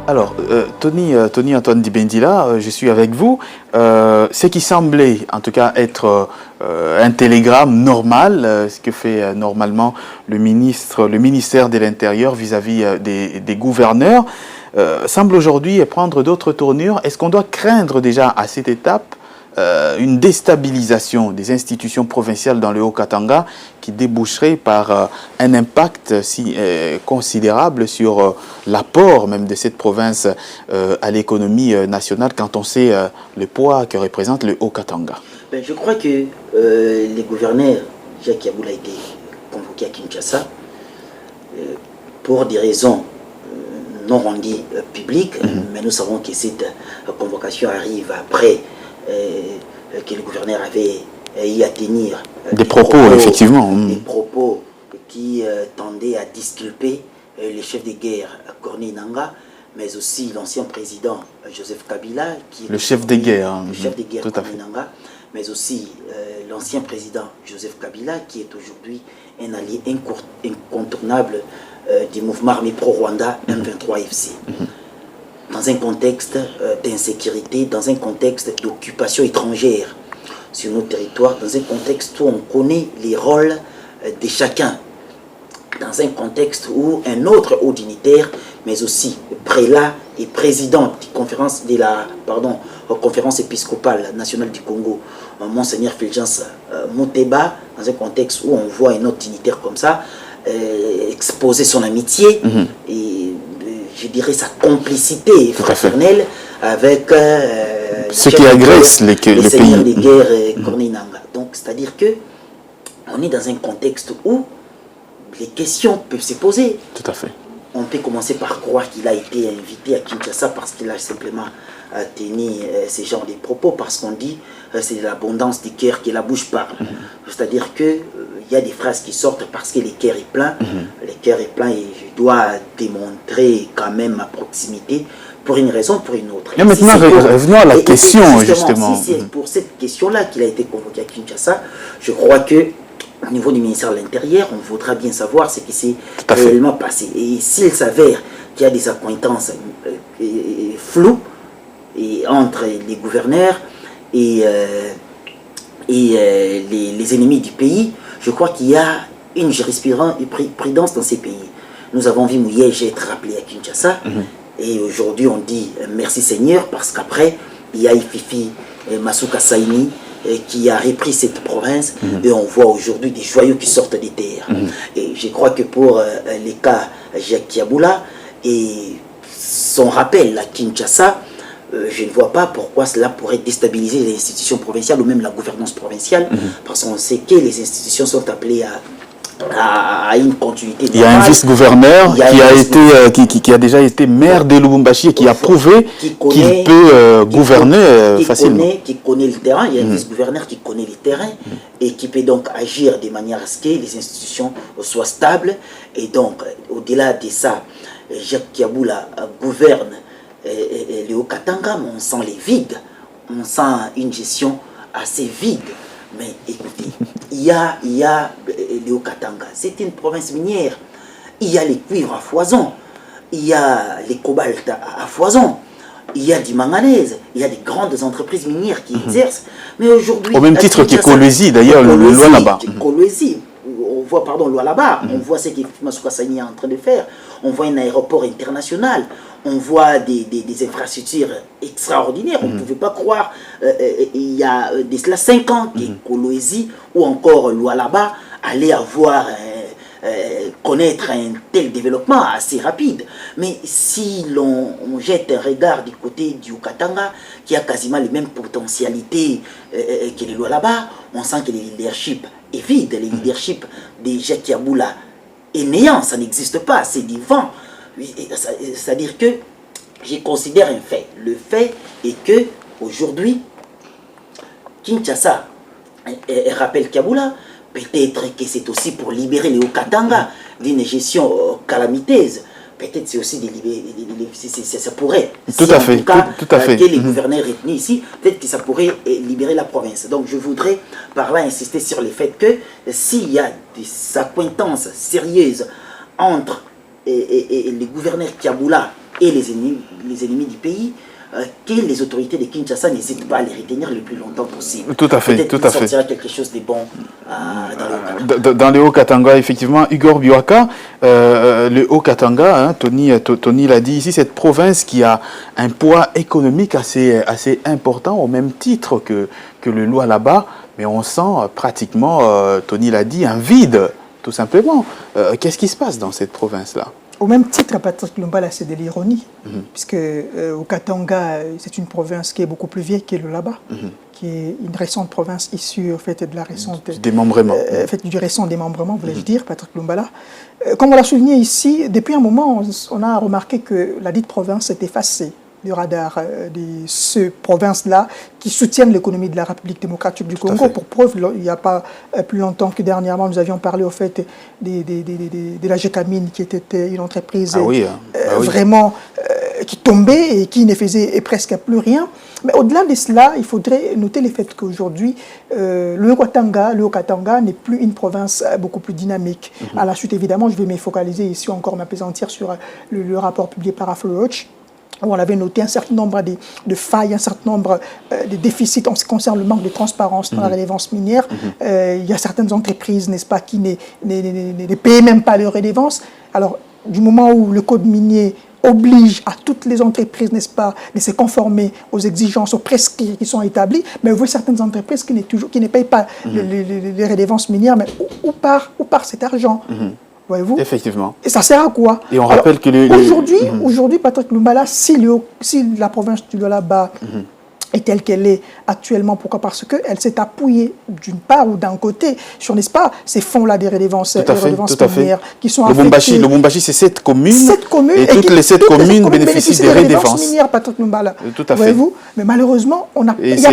Alors, Tony Antoine Dibendila, je suis avec vous. Ce qui semblait, en tout cas, être un télégramme normal, ce que fait normalement le ministère de l'Intérieur vis-à-vis des gouverneurs, semble aujourd'hui prendre d'autres tournures. Est-ce qu'on doit craindre déjà à cette étape une déstabilisation des institutions provinciales dans le Haut-Katanga qui déboucherait par un impact si considérable sur l'apport même de cette province à l'économie nationale quand on sait le poids que représente le Haut-Katanga? Je crois que les gouverneurs, Jacques Yabula a été convoqué à Kinshasa pour des raisons non rendues publiques, mais nous savons que cette convocation arrive après que le gouverneur avait eu à tenir des propos, effectivement. Des propos qui tendaient à disculper le chef de guerre Corneille Nangaa, mais aussi l'ancien président Joseph Kabila, qui le chef de guerre, Corneille Nangaa, mais aussi l'ancien président Joseph Kabila, qui est aujourd'hui un allié incontournable du mouvement armé pro-Rwanda M23-FC. Dans un contexte d'insécurité, dans un contexte d'occupation étrangère sur nos territoires, dans un contexte où on connaît les rôles de chacun, dans un contexte où un autre haut dignitaire, mais aussi prélat et président de la conférence épiscopale nationale du Congo, Monseigneur Fulgence Muteba, dans un contexte où on voit un autre dignitaire comme ça, exposer son amitié et je dirais sa complicité fraternelle avec ce qui agresse le seigneur pays. de guerre Corneille Nangaa. Donc c'est-à-dire que on est dans un contexte où les questions peuvent se poser. Tout à fait. On peut commencer par croire qu'il a été invité à Kinshasa parce qu'il a simplement tenu ces genres de propos, parce qu'on dit c'est de l'abondance du cœur que la bouche parle. C'est-à-dire que il y a des phrases qui sortent parce que le cœur est plein. Le cœur est plein et je dois démontrer quand même ma proximité pour une raison, pour une autre. Et maintenant, revenons à la question, justement. Si c'est pour cette question-là qu'il a été convoqué à Kinshasa, je crois que au niveau du ministère de l'Intérieur, on voudra bien savoir ce qui s'est réellement passé. Et s'il s'avère qu'il y a des accointances floues entre les gouverneurs et les ennemis du pays, je crois qu'il y a une jurisprudence dans ces pays. Nous avons vu Mouyej être rappelé à Kinshasa, et aujourd'hui on dit merci Seigneur, parce qu'après il y a Ififi Masuka Saini qui a repris cette province, et on voit aujourd'hui des joyaux qui sortent des terres. Et je crois que pour les cas Jacques Yabula et son rappel à Kinshasa, je ne vois pas pourquoi cela pourrait déstabiliser les institutions provinciales ou même la gouvernance provinciale, parce qu'on sait que les institutions sont appelées à une continuité. Il y a un vice-gouverneur qui a déjà été maire de Lubumbashi et qui a prouvé qu'il peut gouverner facilement. Qui connaît le terrain. Il y a un vice-gouverneur qui connaît le terrain et qui peut donc agir de manière à ce que les institutions soient stables. Et donc, au-delà de ça, Jacques Yabula gouverne le Haut-Katanga, mais on sent les vides. On sent une gestion assez vide. Mais écoutez, il y a le Haut-Katanga, c'est une province minière. Il y a les cuivres à foison, il y a les cobalt à foison, il y a du manganèse, il y a des grandes entreprises minières qui exercent. Mais aujourd'hui, au même titre que Kolwezi, d'ailleurs, le Lualaba. Kolwezi, on voit, pardon, Lualaba, on voit ce que Masuka Sagni est en train de faire. On voit un aéroport international. On voit des infrastructures extraordinaires. On ne pouvait pas croire, il y a de cela 5 ans, que Kolwezi ou encore Lualaba allait avoir, connaître un tel développement assez rapide. Mais si l'on jette un regard du côté du Katanga, qui a quasiment les mêmes potentialités que le Lualaba, on sent que le leadership est vide. Le leadership de Jacques Yabula est néant, ça n'existe pas, c'est du vent. C'est-à-dire que je considère un fait. Le fait est que aujourd'hui, Kinshasa rappelle Yabula, peut-être que c'est aussi pour libérer le Haut-Katanga d'une gestion calamiteuse. Peut-être c'est aussi ça pourrait. Tout à fait. Que les gouverneurs retenus ici, peut-être que ça pourrait libérer la province. Donc je voudrais par là insister sur le fait que s'il y a des accointances sérieuses entre les gouverneurs Yabula et les ennemis du pays, que les autorités de Kinshasa n'hésitent pas à les retenir le plus longtemps possible. Tout à fait, peut-être tout à fait. sortira quelque chose de bon dans le Haut-Katanga, effectivement. Igor Biwaka, le Haut-Katanga, hein, Tony l'a dit ici, cette province qui a un poids économique assez important, au même titre que le Lualaba, mais on sent pratiquement, Tony l'a dit, un vide, tout simplement. Qu'est-ce qui se passe dans cette province-là? Au même titre, Patrick Lumbala, c'est de l'ironie, puisque au Katanga, c'est une province qui est beaucoup plus vieille que le Lualaba, qui est une récente province issue au fait de la récente démembrement. Du récent démembrement, voulais-je dire, Patrick Lumbala. Comme on l'a souligné ici, depuis un moment, on a remarqué que la dite province s'est effacée du radar de ces provinces-là qui soutiennent l'économie de la République démocratique du Congo. Pour preuve, il n'y a pas plus longtemps que dernièrement, nous avions parlé au fait de la Gécamine, qui était une entreprise vraiment qui tombait et qui ne faisait presque plus rien. Mais au-delà de cela, il faudrait noter le fait qu'aujourd'hui, le Haut-Katanga n'est plus une province beaucoup plus dynamique. À la suite, évidemment, je vais me focaliser ici encore, m'apaisantir sur le rapport publié par AfroWatch, où on avait noté un certain nombre de failles, un certain nombre de déficits en ce qui concerne le manque de transparence dans la redevance minière. Il y a certaines entreprises, n'est-ce pas, qui ne paient même pas leurs redevances. Alors, du moment où le code minier oblige à toutes les entreprises, n'est-ce pas, de se conformer aux exigences, aux prescrits qui sont établis, mais vous voyez certaines entreprises qui ne payent pas les redevances minières, mais où part cet argent? Voyez-vous? Effectivement. Et ça sert à quoi? Et on rappelle que aujourd'hui, Patrick Lumbala, si la province du Lualaba est telle qu'elle est actuellement, pourquoi? Parce qu'elle s'est appuyée d'une part ou d'un côté sur, n'est-ce pas, ces fonds-là des redevances minières qui sont affectés. Le Lubumbashi, c'est 7 communes. 7 communes. Et toutes les 7 communes bénéficient des redevances minières, Patrick Lumbala. Tout à fait. Voyez-vous? Mais malheureusement, il n'y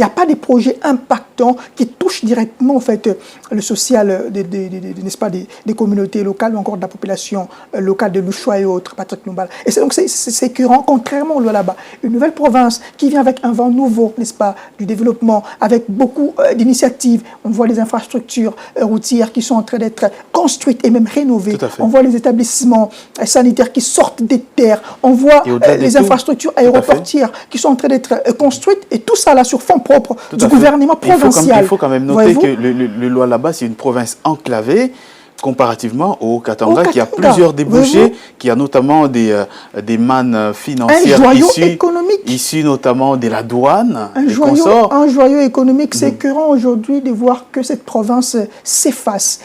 a pas des projets impactants qui touchent directement, en fait, le social n'est-ce pas, des communautés locales ou encore de la population locale de Louchoua et autres, Patrick Lumbala. Et donc, c'est écœurant, contrairement au Lualaba. Une nouvelle province qui vient avec un vent nouveau, n'est-ce pas, du développement, avec beaucoup d'initiatives. On voit les infrastructures routières qui sont en train d'être construites et même rénovées. On voit les établissements sanitaires qui sortent des terres. On voit les infrastructures aéroportières qui sont en train d'être construites. Et tout ça là sur fonds propres du gouvernement provincial. Il faut quand même noter que le Lualaba, c'est une province enclavée. comparativement au Katanga, qui a Katanga, plusieurs débouchés, voyez-vous, qui a notamment des mannes financières un joyau économique. issues notamment de la douane Un et joyau, consorts. un joyau économique. C'est écœurant aujourd'hui de voir que cette province s'efface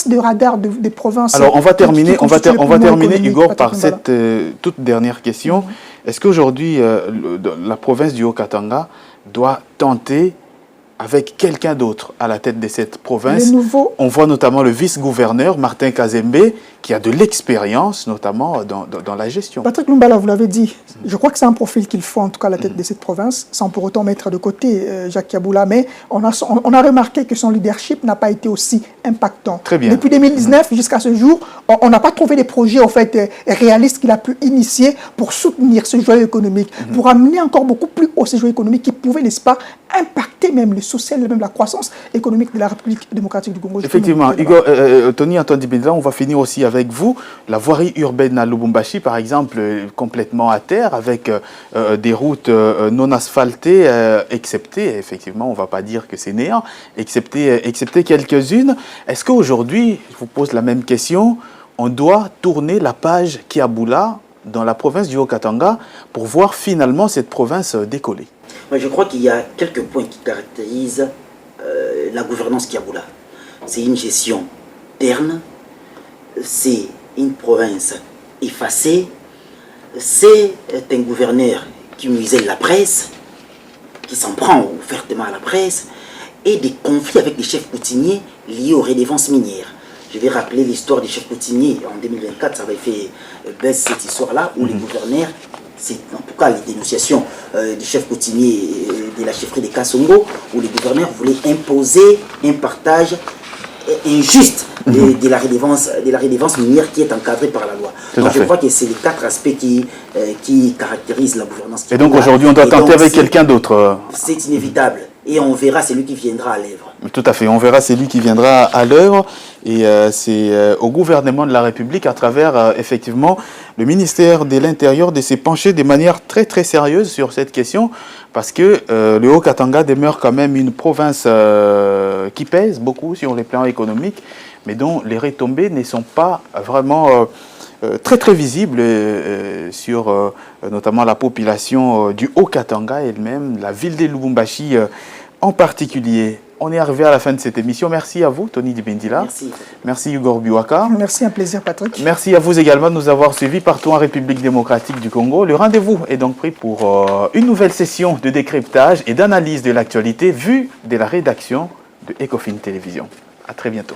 de radar des provinces. Alors, on va terminer, on va terminer, Igor, par cette toute dernière question. Est-ce qu'aujourd'hui, la province du Haut-Katanga doit tenter avec quelqu'un d'autre à la tête de cette province? On voit notamment le vice-gouverneur, Martin Kazembe, qui a de l'expérience, notamment dans la gestion. Patrick Lumbala, vous l'avez dit, je crois que c'est un profil qu'il faut en tout cas à la tête de cette province, sans pour autant mettre de côté Jacques Yabula, mais on a remarqué que son leadership n'a pas été aussi impactant. Très bien. Depuis 2019 jusqu'à ce jour, on n'a pas trouvé des projets en fait, réalistes qu'il a pu initier pour soutenir ce joyau économique, pour amener encore beaucoup plus haut ce joyau économique qui pouvait, n'est-ce pas, impacter même le social, même la croissance économique de la République démocratique du Congo. Effectivement, Igor, Tony Antoine Dibendila, on va finir aussi avec vous. La voirie urbaine à Lubumbashi, par exemple, complètement à terre, avec des routes non asphaltées, excepté, effectivement, on ne va pas dire que c'est néant, excepté quelques-unes. Est-ce qu'aujourd'hui, je vous pose la même question, on doit tourner la page Kiabula dans la province du Haut-Katanga pour voir finalement cette province décoller? Moi, je crois qu'il y a quelques points qui caractérisent la gouvernance Kiabula. C'est une gestion terne, c'est une province effacée, c'est un gouverneur qui muselle la presse, qui s'en prend ouvertement à la presse, et des conflits avec les chefs coutumiers liés aux redevances minières. Je vais rappeler l'histoire des chefs coutumiers. En 2024, ça avait fait baisse cette histoire-là, où les gouverneurs, c'est en tout cas les dénonciations des chefs coutumiers de la chefferie de Kassongo, où les gouverneurs voulaient imposer un partage injuste de la redevance minière qui est encadrée par la loi. Donc je crois que c'est les 4 aspects qui caractérisent la gouvernance. Et donc aujourd'hui, on doit tenter avec quelqu'un d'autre. C'est inévitable. Et on verra celui qui viendra à l'œuvre. Tout à fait, on verra celui qui viendra à l'œuvre. Et c'est au gouvernement de la République, à travers effectivement le ministère de l'Intérieur, de se pencher de manière très très sérieuse sur cette question, parce que le Haut-Katanga demeure quand même une province qui pèse beaucoup sur les plans économiques, mais dont les retombées ne sont pas vraiment très très visibles sur notamment la population du Haut-Katanga elle-même, la ville de Lubumbashi en particulier. On est arrivé à la fin de cette émission. Merci à vous, Tony Dibendila. Merci. Merci, Igor Biwaka. Merci, un plaisir, Patrick. Merci à vous également de nous avoir suivis partout en République démocratique du Congo. Le rendez-vous est donc pris pour une nouvelle session de décryptage et d'analyse de l'actualité vue de la rédaction de Ecofin Télévision. À très bientôt.